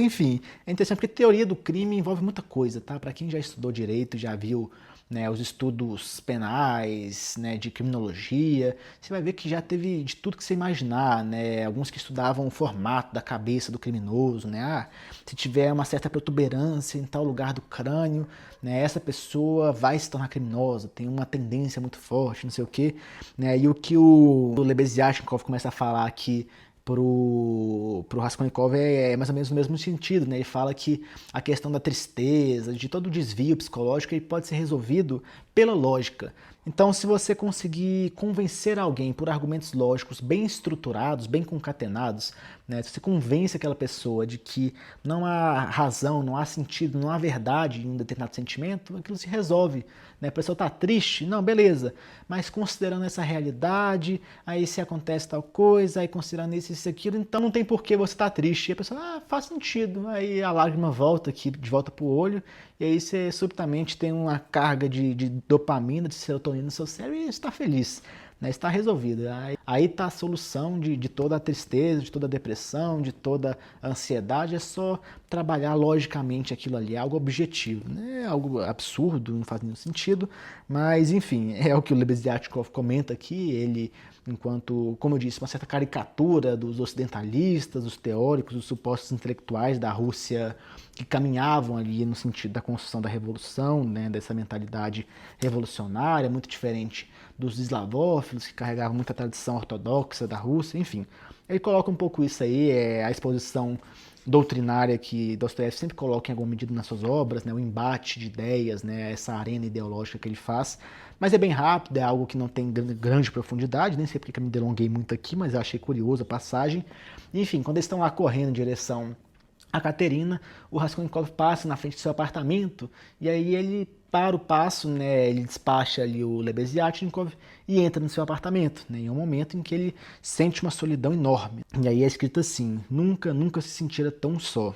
enfim, é interessante porque teoria do crime envolve muita coisa, tá? Para quem já estudou direito, já viu, né, os estudos penais, né, de criminologia, você vai ver que já teve de tudo que você imaginar, né, alguns que estudavam o formato da cabeça do criminoso, né, se tiver uma certa protuberância em tal lugar do crânio, né, essa pessoa vai se tornar criminosa, tem uma tendência muito forte, não sei o quê, né, e o que o Lebeziatnikov começa a falar aqui pro Raskolnikov é mais ou menos no mesmo sentido, né? Ele fala que a questão da tristeza, de todo o desvio psicológico, ele pode ser resolvido pela lógica. Então, se você conseguir convencer alguém por argumentos lógicos bem estruturados, bem concatenados, né? Se você convence aquela pessoa de que não há razão, não há sentido, não há verdade em um determinado sentimento, aquilo se resolve. Né? A pessoa está triste? Não, beleza. Mas considerando essa realidade, aí se acontece tal coisa, aí considerando isso e aquilo, então não tem por que você estar triste. E a pessoa, faz sentido. Aí a lágrima volta aqui, de volta pro olho, e aí você subitamente tem uma carga de dopamina, de serotonina no seu cérebro e está feliz. Né, está resolvido. Aí está a solução de toda a tristeza, de toda a depressão, de toda a ansiedade. É só trabalhar logicamente aquilo ali, é algo objetivo. Né? É algo absurdo, não faz nenhum sentido, mas enfim, é o que o Lebeziatnikov comenta aqui. Ele, enquanto, como eu disse, uma certa caricatura dos ocidentalistas, dos teóricos, dos supostos intelectuais da Rússia que caminhavam ali no sentido da construção da revolução, né, dessa mentalidade revolucionária, muito diferente dos eslavófilos, que carregavam muita tradição ortodoxa da Rússia, enfim. Ele coloca um pouco isso aí, a exposição doutrinária que Dostoiévski sempre coloca em alguma medida nas suas obras, né, o embate de ideias, né, essa arena ideológica que ele faz, mas é bem rápido, é algo que não tem grande profundidade, nem sei porque eu me delonguei muito aqui, mas eu achei curioso a passagem. Enfim, quando eles estão lá correndo em direção a Caterina, o Raskolnikov passa na frente do seu apartamento e aí ele para o passo, né, ele despacha ali o Lebeziatnikov e entra no seu apartamento, né, em um momento em que ele sente uma solidão enorme. E aí é escrito assim, nunca, nunca se sentira tão só.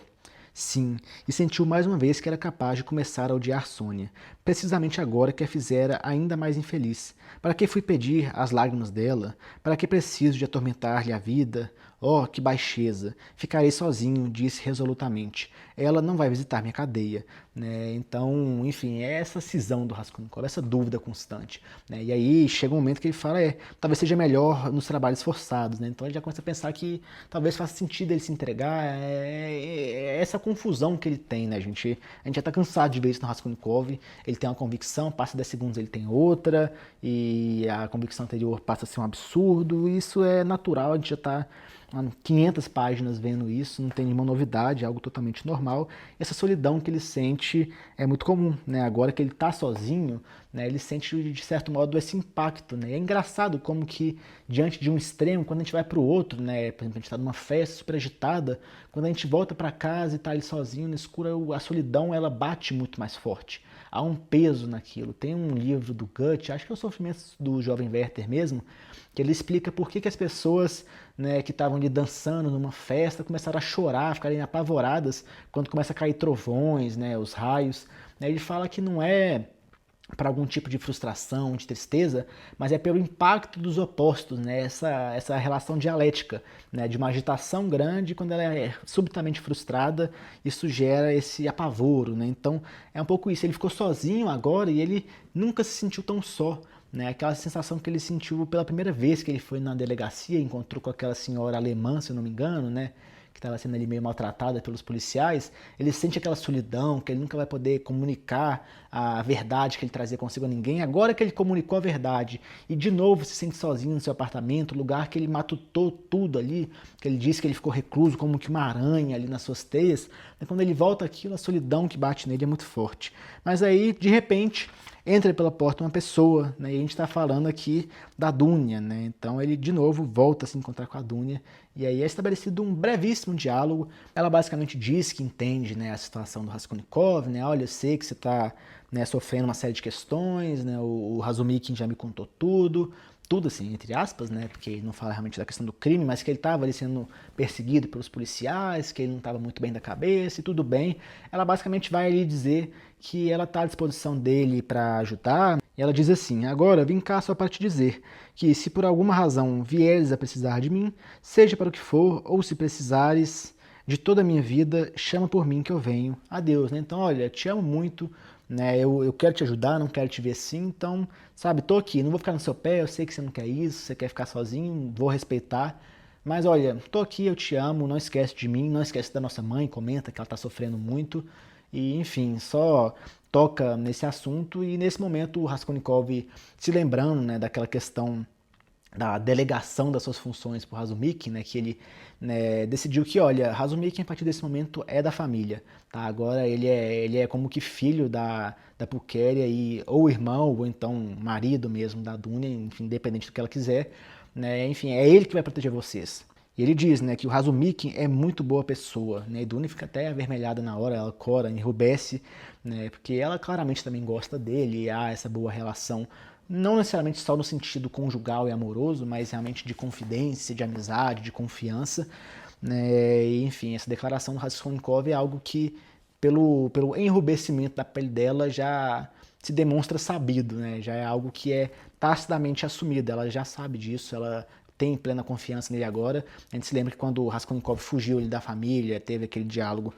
Sim, e sentiu mais uma vez que era capaz de começar a odiar Sônia, precisamente agora que a fizera ainda mais infeliz. Para que fui pedir as lágrimas dela? Para que preciso de atormentar-lhe a vida? Oh, que baixeza! Ficarei sozinho, disse resolutamente. Ela não vai visitar minha cadeia, né? Então, enfim, é essa cisão do Raskolnikov, essa dúvida constante, né? E aí chega um momento que ele fala, talvez seja melhor nos trabalhos forçados, né? Então ele já começa a pensar que talvez faça sentido ele se entregar, é essa confusão que ele tem, né, gente? A gente já tá cansado de ver isso no Raskolnikov, ele tem uma convicção, passa 10 segundos ele tem outra, e a convicção anterior passa a ser um absurdo, isso é natural, a gente já tá 500 páginas vendo isso, não tem nenhuma novidade, é algo totalmente normal. Essa solidão que ele sente é muito comum, né? Agora que ele está sozinho, né, ele sente de certo modo esse impacto, né? É engraçado como que diante de um extremo, quando a gente vai para o outro, né, por exemplo, a gente está numa festa super agitada, quando a gente volta para casa e está ali sozinho no escuro, a solidão ela bate muito mais forte. Há um peso naquilo. Tem um livro do Goethe, acho que é o Sofrimento do Jovem Werther mesmo, que ele explica por que as pessoas, né, que estavam ali dançando numa festa começaram a chorar, ficarem apavoradas quando começa a cair trovões, né, os raios. Ele fala que não é para algum tipo de frustração, de tristeza, mas é pelo impacto dos opostos, né? Essa relação dialética, né? De uma agitação grande, quando ela é subitamente frustrada, isso gera esse apavoro, né? Então é um pouco isso, ele ficou sozinho agora e ele nunca se sentiu tão só, né? Aquela sensação que ele sentiu pela primeira vez que ele foi na delegacia, encontrou com aquela senhora alemã, se eu não me engano, né? Que estava sendo ali meio maltratada pelos policiais, ele sente aquela solidão, que ele nunca vai poder comunicar a verdade que ele trazia consigo a ninguém. Agora que ele comunicou a verdade e de novo se sente sozinho no seu apartamento, lugar que ele matutou tudo ali, que ele disse que ele ficou recluso como que uma aranha ali nas suas teias, quando ele volta aquilo, a solidão que bate nele é muito forte. Mas aí, de repente, entra pela porta uma pessoa, né? E a gente está falando aqui da Dunya, né? Então ele de novo volta a se encontrar com a Dunya e aí é estabelecido um brevíssimo diálogo. Ela basicamente diz que entende, né, a situação do Raskolnikov, né? Olha, eu sei que você está, né, sofrendo uma série de questões, né? O Razumikin já me contou tudo assim, entre aspas, né, porque ele não fala realmente da questão do crime, mas que ele estava ali sendo perseguido pelos policiais, que ele não estava muito bem da cabeça e tudo bem. Ela basicamente vai ali dizer que ela está à disposição dele para ajudar. E ela diz assim, agora vim cá só para te dizer que se por alguma razão vieres a precisar de mim, seja para o que for, ou se precisares de toda a minha vida, chama por mim que eu venho. Adeus, né? Então, olha, te amo muito, né? Eu quero te ajudar, não quero te ver assim, então, sabe, tô aqui, não vou ficar no seu pé, eu sei que você não quer isso, você quer ficar sozinho, vou respeitar, mas olha, tô aqui, eu te amo, não esquece de mim, não esquece da nossa mãe, comenta que ela tá sofrendo muito, e enfim, só toca nesse assunto, e nesse momento o Raskolnikov se lembrando, né, daquela questão da delegação das suas funções para o Razumikin, né, que ele, né, decidiu que, olha, Razumikin a partir desse momento é da família, tá? Agora ele é como que filho da Pulcheria e ou irmão ou então marido mesmo da Dunya, enfim, independente do que ela quiser, né? Enfim, é ele que vai proteger vocês. E ele diz, né, que o Razumikin é muito boa pessoa, né? E Dunya fica até avermelhada na hora, ela cora, enrubesce, né? Porque ela claramente também gosta dele, e há essa boa relação, não necessariamente só no sentido conjugal e amoroso, mas realmente de confidência, de amizade, de confiança, né? E, enfim, essa declaração do Raskolnikov é algo que, pelo enrubescimento da pele dela, já se demonstra sabido, né? Já é algo que é tacitamente assumido, ela já sabe disso, ela tem plena confiança nele agora. A gente se lembra que quando o Raskolnikov fugiu da família, teve aquele diálogo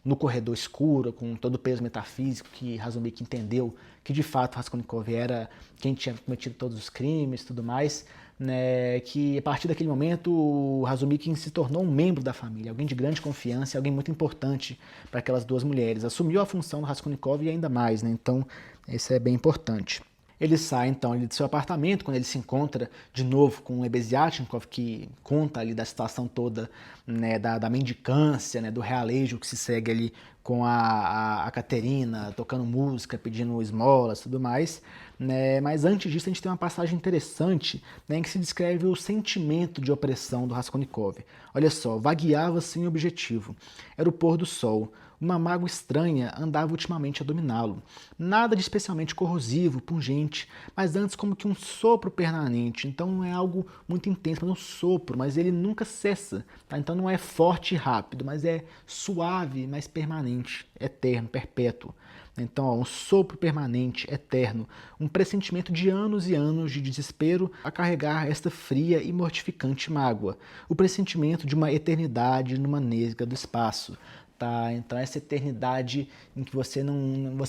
no corredor escuro, com todo o peso metafísico, que Razumikin entendeu que de fato Raskolnikov era quem tinha cometido todos os crimes e tudo mais, né, que a partir daquele momento o Razumikin se tornou um membro da família, alguém de grande confiança, alguém muito importante para aquelas duas mulheres. Assumiu a função do Raskolnikov e ainda mais, né, então isso é bem importante. Ele sai então ali do seu apartamento, quando ele se encontra de novo com o Lebeziatnikov, que conta ali da situação toda, né, da mendicância, né, do realejo que se segue ali com a Caterina, tocando música, pedindo esmolas e tudo mais. Né? Mas antes disso a gente tem uma passagem interessante, né, em que se descreve o sentimento de opressão do Raskolnikov. Olha só, vagueava sem objetivo. Era o pôr do sol. uma mágoa estranha andava ultimamente a dominá-lo. Nada de especialmente corrosivo, pungente, mas antes como que um sopro permanente. Então não é algo muito intenso, mas um sopro, mas ele nunca cessa. Tá? Então não é forte e rápido, mas é suave, mas permanente, eterno, perpétuo. Então, ó, um sopro permanente, eterno, um pressentimento de anos e anos de desespero a carregar esta fria e mortificante mágoa, o pressentimento de uma eternidade numa nesga do espaço. Tá? Então essa eternidade em que você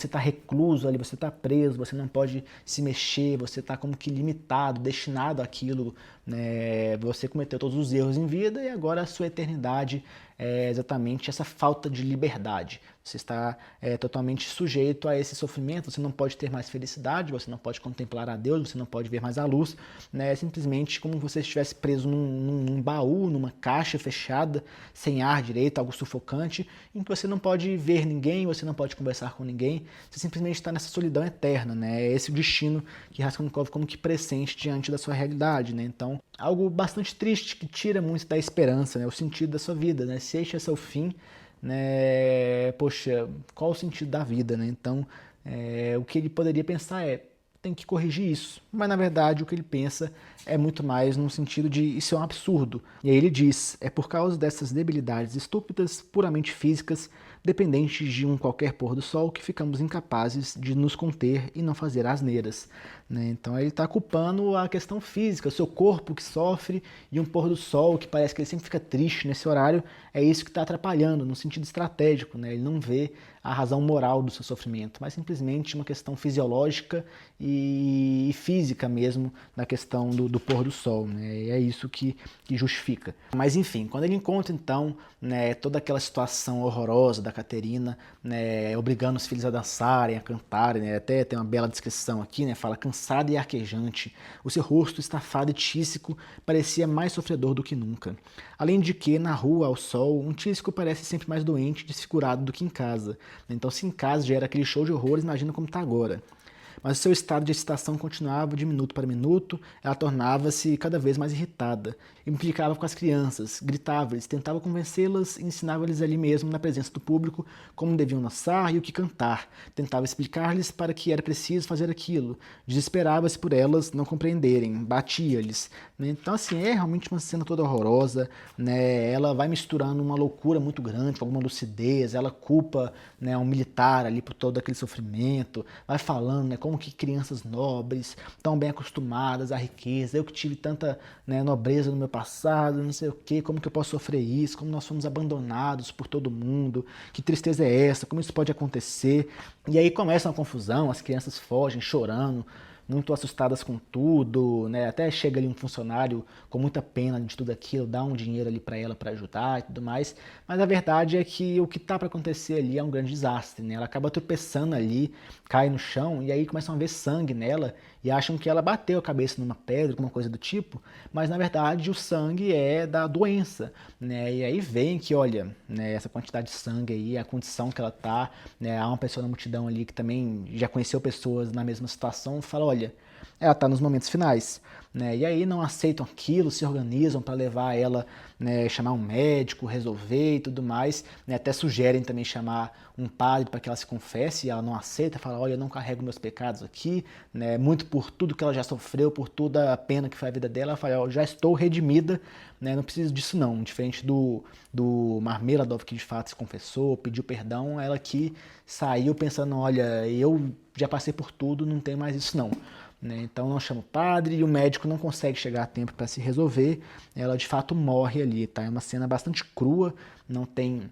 está recluso ali, você está preso, você não pode se mexer, você está como que limitado, destinado àquilo, né? Você cometeu todos os erros em vida e agora a sua eternidade é exatamente essa falta de liberdade. Você está totalmente sujeito a esse sofrimento, você não pode ter mais felicidade, você não pode contemplar a Deus, você não pode ver mais a luz, né? É simplesmente como se você estivesse preso num baú, numa caixa fechada, sem ar direito, algo sufocante, em que você não pode ver ninguém, você não pode conversar com ninguém, você simplesmente está nessa solidão eterna, né? É esse o destino que Raskolnikov como que pressente diante da sua realidade, né? Então, algo bastante triste que tira muito da esperança, né? O sentido da sua vida, né? Se este é seu fim, né? Poxa, qual o sentido da vida, né? Então, o que ele poderia pensar tem que corrigir isso. Mas na verdade o que ele pensa é muito mais no sentido de isso é um absurdo. E aí ele diz, é por causa dessas debilidades estúpidas, puramente físicas, dependentes de um qualquer pôr do sol, que ficamos incapazes de nos conter e não fazer asneiras. Né? Então ele está culpando a questão física, o seu corpo que sofre e um pôr do sol que parece que ele sempre fica triste nesse horário, é isso que está atrapalhando no sentido estratégico. Né? Ele não vê a razão moral do seu sofrimento, mas simplesmente uma questão fisiológica e física mesmo na questão do pôr do sol, né? E é isso que justifica. Mas enfim, quando ele encontra então, né, toda aquela situação horrorosa da Caterina, né, obrigando os filhos a dançarem, a cantarem, né, até tem uma bela descrição aqui, né, fala cansada e arquejante, o seu rosto estafado e tísico parecia mais sofredor do que nunca. Além de que, na rua, ao sol, um tísico parece sempre mais doente e desfigurado do que em casa. Então, se em casa já era aquele show de horrores, imagina como está agora. Mas o seu estado de excitação continuava de minuto para minuto, ela tornava-se cada vez mais irritada. Implicava com as crianças, gritava-lhes, tentava convencê-las e ensinava-lhes ali mesmo, na presença do público, como deviam dançar e o que cantar. Tentava explicar-lhes para que era preciso fazer aquilo. Desesperava-se por elas não compreenderem, batia-lhes. Então, assim, é realmente uma cena toda horrorosa, né? Ela vai misturando uma loucura muito grande com alguma lucidez, ela culpa, né, um militar ali por todo aquele sofrimento, vai falando, né, como que crianças nobres, tão bem acostumadas à riqueza, eu que tive tanta, né, nobreza no meu passado, não sei o que, como que eu posso sofrer isso, como nós fomos abandonados por todo mundo, que tristeza é essa, como isso pode acontecer. E aí começa uma confusão, as crianças fogem chorando, muito assustadas com tudo, né? Até chega ali um funcionário com muita pena de tudo aquilo, dá um dinheiro ali para ela para ajudar e tudo mais. Mas a verdade é que o que tá para acontecer ali é um grande desastre, né? Ela acaba tropeçando ali, cai no chão e aí começam a ver sangue nela e acham que ela bateu a cabeça numa pedra, alguma coisa do tipo, mas na verdade o sangue é da doença, né? E aí vem que, olha, né, essa quantidade de sangue aí, a condição que ela tá, né? Há uma pessoa na multidão ali que também já conheceu pessoas na mesma situação, fala, olha, ela está nos momentos finais, né? E aí não aceitam aquilo, se organizam para levar ela, né, chamar um médico, resolver e tudo mais, né? Até sugerem também chamar um padre para que ela se confesse, e ela não aceita, fala, olha, eu não carrego meus pecados aqui, né? Muito por tudo que ela já sofreu, por toda a pena que foi a vida dela, ela fala, eu já estou redimida, né? Não preciso disso não, diferente do Marmeladov, que de fato se confessou, pediu perdão, ela que saiu pensando, olha, eu já passei por tudo, não tem mais isso não. Né? Então não chama o padre e o médico não consegue chegar a tempo para se resolver, ela de fato morre ali, tá? É uma cena bastante crua, não tem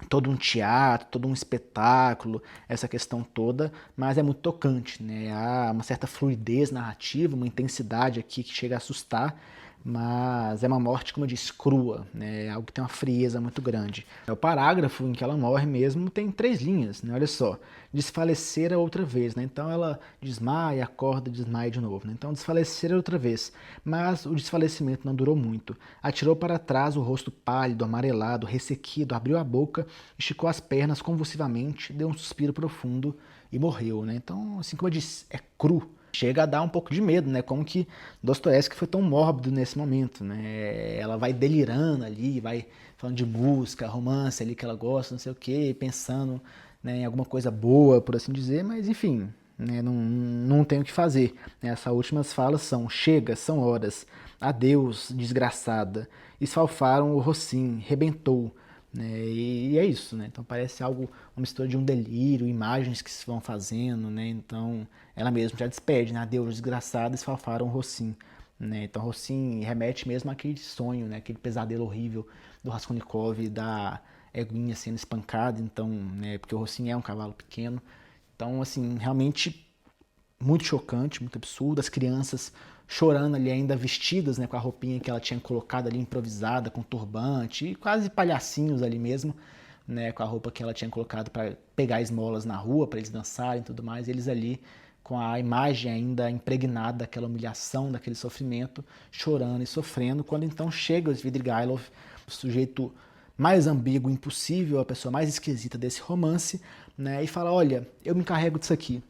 todo um teatro, todo um espetáculo, essa questão toda, mas é muito tocante, né? Há uma certa fluidez narrativa, uma intensidade aqui que chega a assustar, mas é uma morte, como eu disse, crua, né? Algo que tem uma frieza muito grande. O parágrafo em que ela morre mesmo tem 3 linhas, né? Olha só, desfalecera outra vez, né? Então ela desmaia, acorda, desmaia de novo, né? Então desfalecera outra vez, mas o desfalecimento não durou muito. Atirou para trás o rosto pálido, amarelado, ressequido, abriu a boca, esticou as pernas convulsivamente, deu um suspiro profundo e morreu, né? Então, assim como eu disse, é cru. chega a dar um pouco de medo, né? Como que Dostoiévski foi tão mórbido nesse momento, né? Ela vai delirando ali, vai falando de música, romance ali que ela gosta, não sei o quê, pensando, né, em alguma coisa boa, por assim dizer, mas enfim, né, não tem o que fazer. Né? Essas últimas falas são: chega, são horas, adeus, desgraçada, esfalfaram o rocinho, rebentou. Né? E é isso, né? Então parece algo, uma mistura de um delírio, imagens que se vão fazendo, né? Então ela mesma já despede, né? Adeus, desgraçada, esfalfaram o rocinho. Né? Então Rossini remete mesmo àquele sonho, né? Aquele pesadelo horrível do Raskolnikov, da eguinha sendo espancada, então, né? Porque o Rossini é um cavalo pequeno. Então, assim, realmente muito chocante, muito absurdo. As crianças chorando ali ainda vestidas, né? Com a roupinha que ela tinha colocado ali improvisada, com turbante, e quase palhacinhos ali mesmo, né? Com a roupa que ela tinha colocado para pegar esmolas na rua, para eles dançarem e tudo mais. Eles ali com a imagem ainda impregnada daquela humilhação, daquele sofrimento, chorando e sofrendo, quando então chega o Svidrigailov, o sujeito mais ambíguo impossível, a pessoa mais esquisita desse romance, né, e fala: olha, eu me encarrego disso aqui,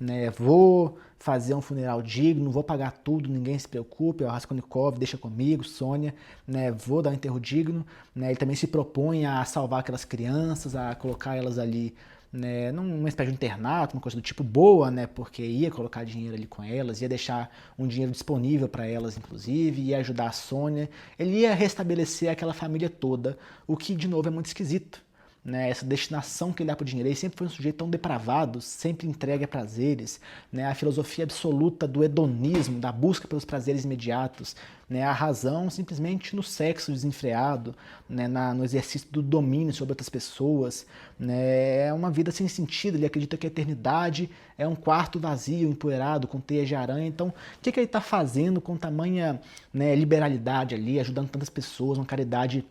né, vou fazer um funeral digno, vou pagar tudo, ninguém se preocupe, o Raskolnikov deixa comigo, Sônia, né, vou dar um enterro digno, né, ele também se propõe a salvar aquelas crianças, a colocar elas ali, né, numa espécie de internato, uma coisa do tipo boa, né, porque ia colocar dinheiro ali com elas, ia deixar um dinheiro disponível para elas, inclusive, ia ajudar a Sônia, ele ia restabelecer aquela família toda, o que, de novo, é muito esquisito. Né, essa destinação que ele dá para o dinheiro. Ele sempre foi um sujeito tão depravado, sempre entregue a prazeres, né, a filosofia absoluta do hedonismo, da busca pelos prazeres imediatos, né, a razão simplesmente no sexo desenfreado, né, no exercício do domínio sobre outras pessoas. Né, é uma vida sem sentido. Ele acredita que a eternidade é um quarto vazio, empoeirado, com teias de aranha. Então, o que ele está fazendo com tamanha, né, liberalidade ali, ajudando tantas pessoas, uma caridade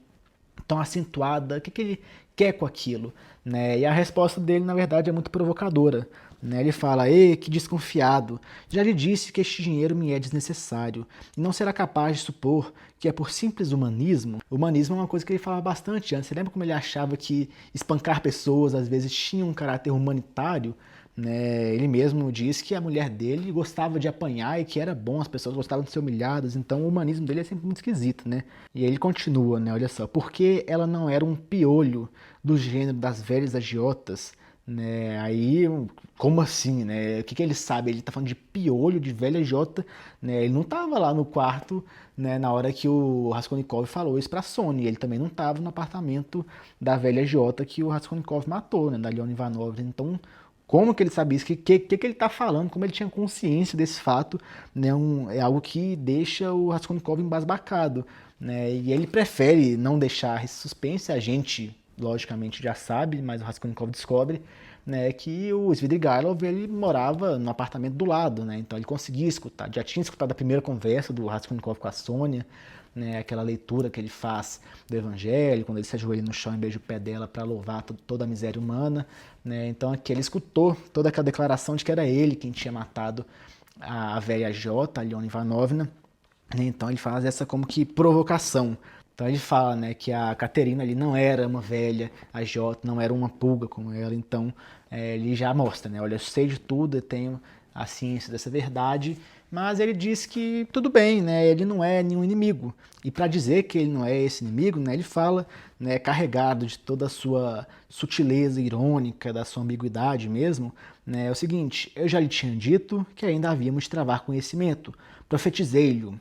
tão acentuada? O que ele quer com aquilo? Né? E a resposta dele, na verdade, é muito provocadora. Né? Ele fala: ei, que desconfiado, já lhe disse que este dinheiro me é desnecessário, e não será capaz de supor que é por simples humanismo. O humanismo é uma coisa que ele falava bastante antes. Você lembra como ele achava que espancar pessoas às vezes tinha um caráter humanitário? Né? Ele mesmo diz que a mulher dele gostava de apanhar e que era bom, as pessoas gostavam de ser humilhadas, então o humanismo dele é sempre muito esquisito, né? E aí ele continua, né? Olha só: porque ela não era um piolho do gênero das velhas agiotas, né? Aí, como assim, né? O que ele sabe? Ele tá falando de piolho, de velha agiota, né? Ele não tava lá no quarto, né, na hora que o Raskolnikov falou isso pra Sônia. Ele também não tava no apartamento da velha agiota que o Raskolnikov matou, né? Da Leona Ivanovna. Então, como que ele sabia isso? O que ele está falando? Como ele tinha consciência desse fato? Né? É algo que deixa o Raskolnikov embasbacado. Né? E ele prefere não deixar esse suspense. A gente, logicamente, já sabe, mas o Raskolnikov descobre, né, que o Svidrigailov ele morava no apartamento do lado. Né? Então ele conseguia escutar. Já tinha escutado a primeira conversa do Raskolnikov com a Sônia. Né, aquela leitura que ele faz do Evangelho, quando ele se ajoelha no chão e beija o pé dela para louvar toda a miséria humana. Né, então aqui ele escutou toda aquela declaração de que era ele quem tinha matado a velha Jota, a Leona Ivanovna. Né, então ele faz essa como que provocação. Então ele fala, né, que a Caterina ali não era uma velha agiota, não era uma pulga como ela. Então ele já mostra, né, olha, eu sei de tudo, eu tenho a ciência dessa verdade, mas ele diz que tudo bem, né, ele não é nenhum inimigo. E para dizer que ele não é esse inimigo, né, ele fala, né, carregado de toda a sua sutileza irônica, da sua ambiguidade mesmo, né, é o seguinte: eu já lhe tinha dito que ainda havíamos de travar conhecimento, profetizei-lhe.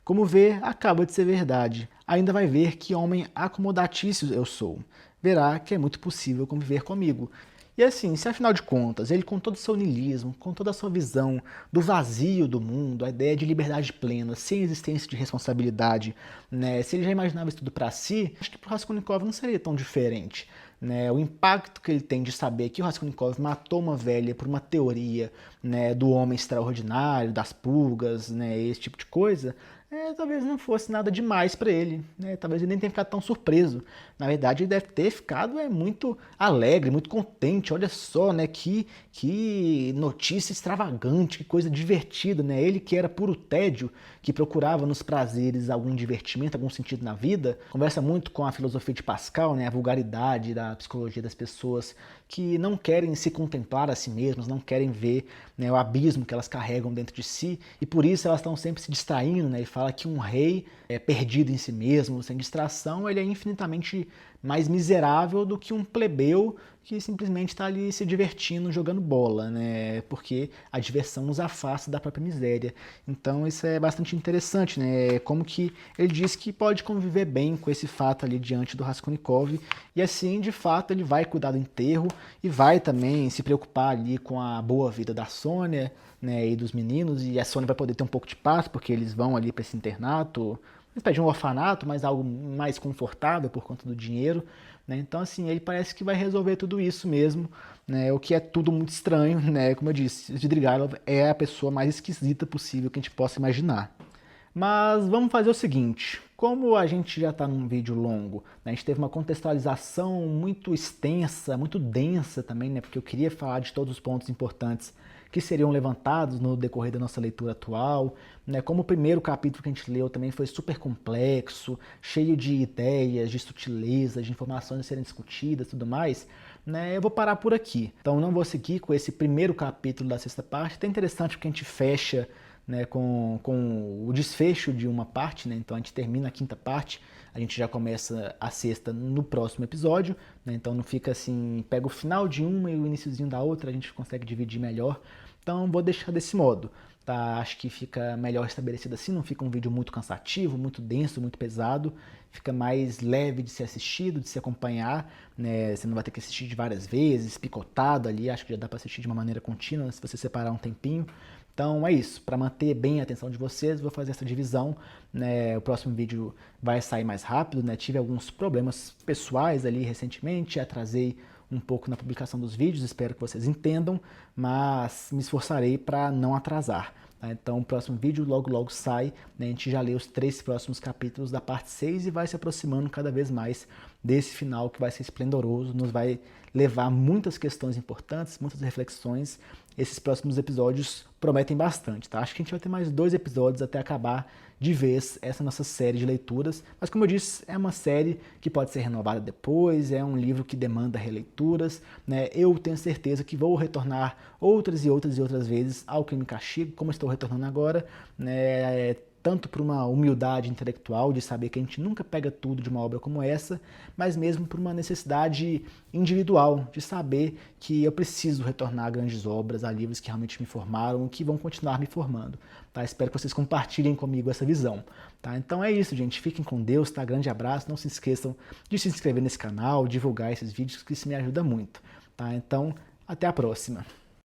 Como vê, acaba de ser verdade. Ainda vai ver que homem acomodatício eu sou. Verá que é muito possível conviver comigo. E assim, se afinal de contas, ele com todo o seu niilismo, com toda a sua visão do vazio do mundo, a ideia de liberdade plena, sem existência de responsabilidade, né, se ele já imaginava isso tudo para si, acho que para o Raskolnikov não seria tão diferente. Né, o impacto que ele tem de saber que o Raskolnikov matou uma velha por uma teoria, né, do homem extraordinário, das pulgas, né, esse tipo de coisa, talvez não fosse nada demais para ele, né? Talvez ele nem tenha ficado tão surpreso. Na verdade, ele deve ter ficado muito alegre, muito contente. Olha só, né? Que notícia extravagante, que coisa divertida, né? Ele que era puro tédio, que procurava nos prazeres algum divertimento, algum sentido na vida, conversa muito com a filosofia de Pascal, né? A vulgaridade da psicologia das pessoas que não querem se contemplar a si mesmas, não querem ver, né, o abismo que elas carregam dentro de si, e por isso elas estão sempre se distraindo, né? E fala que um rei é perdido em si mesmo, sem distração, ele é infinitamente mais miserável do que um plebeu que simplesmente está ali se divertindo, jogando bola, né? Porque a diversão os afasta da própria miséria. Então isso é bastante interessante, né? Como que ele diz que pode conviver bem com esse fato ali diante do Raskolnikov, e assim, de fato, ele vai cuidar do enterro e vai também se preocupar ali com a boa vida da Sônia, né, e dos meninos, e a Sônia vai poder ter um pouco de paz, porque eles vão ali para esse internato, uma espécie de um orfanato, mas algo mais confortável por conta do dinheiro, né? Então, assim, ele parece que vai resolver tudo isso mesmo, né? O que é tudo muito estranho, né? Como eu disse, Svidrigailov é a pessoa mais esquisita possível que a gente possa imaginar. Mas vamos fazer o seguinte, como a gente já está num vídeo longo, né, a gente teve uma contextualização muito extensa, muito densa também, né, porque eu queria falar de todos os pontos importantes que seriam levantados no decorrer da nossa leitura atual, né, como o primeiro capítulo que a gente leu também foi super complexo, cheio de ideias, de sutilezas, de informações a serem discutidas e tudo mais, né, eu vou parar por aqui. Então não vou seguir com esse primeiro capítulo da sexta parte, até interessante porque a gente fecha, né, com o desfecho de uma parte, né, então a gente termina a quinta parte, a gente já começa a sexta no próximo episódio, né, então não fica assim, pega o final de uma e o iniciozinho da outra, a gente consegue dividir melhor, então vou deixar desse modo, tá? Acho que fica melhor estabelecido assim, não fica um vídeo muito cansativo, muito denso, muito pesado, fica mais leve de ser assistido, de se acompanhar, né, você não vai ter que assistir de várias vezes, picotado ali, acho que já dá para assistir de uma maneira contínua, se você separar um tempinho. Então é isso, para manter bem a atenção de vocês, vou fazer essa divisão, né? O próximo vídeo vai sair mais rápido, né? Tive alguns problemas pessoais ali recentemente, atrasei um pouco na publicação dos vídeos, espero que vocês entendam, mas me esforçarei para não atrasar. Tá? Então o próximo vídeo logo sai, né? A gente já lê os 3 próximos capítulos da parte 6 e vai se aproximando cada vez mais desse final que vai ser esplendoroso, nos vai levar muitas questões importantes, muitas reflexões. Esses próximos episódios prometem bastante, tá? Acho que a gente vai ter mais 2 episódios até acabar de vez essa nossa série de leituras, mas como eu disse, é uma série que pode ser renovada depois, é um livro que demanda releituras, né? Eu tenho certeza que vou retornar outras e outras e outras vezes ao Crime e Castigo, como estou retornando agora, né? Tanto por uma humildade intelectual de saber que a gente nunca pega tudo de uma obra como essa, mas mesmo por uma necessidade individual de saber que eu preciso retornar a grandes obras, a livros que realmente me formaram e que vão continuar me formando. Tá? Espero que vocês compartilhem comigo essa visão. Tá? Então é isso, gente. Fiquem com Deus, tá? Grande abraço. Não se esqueçam de se inscrever nesse canal, divulgar esses vídeos, que isso me ajuda muito. Tá? Então, até a próxima.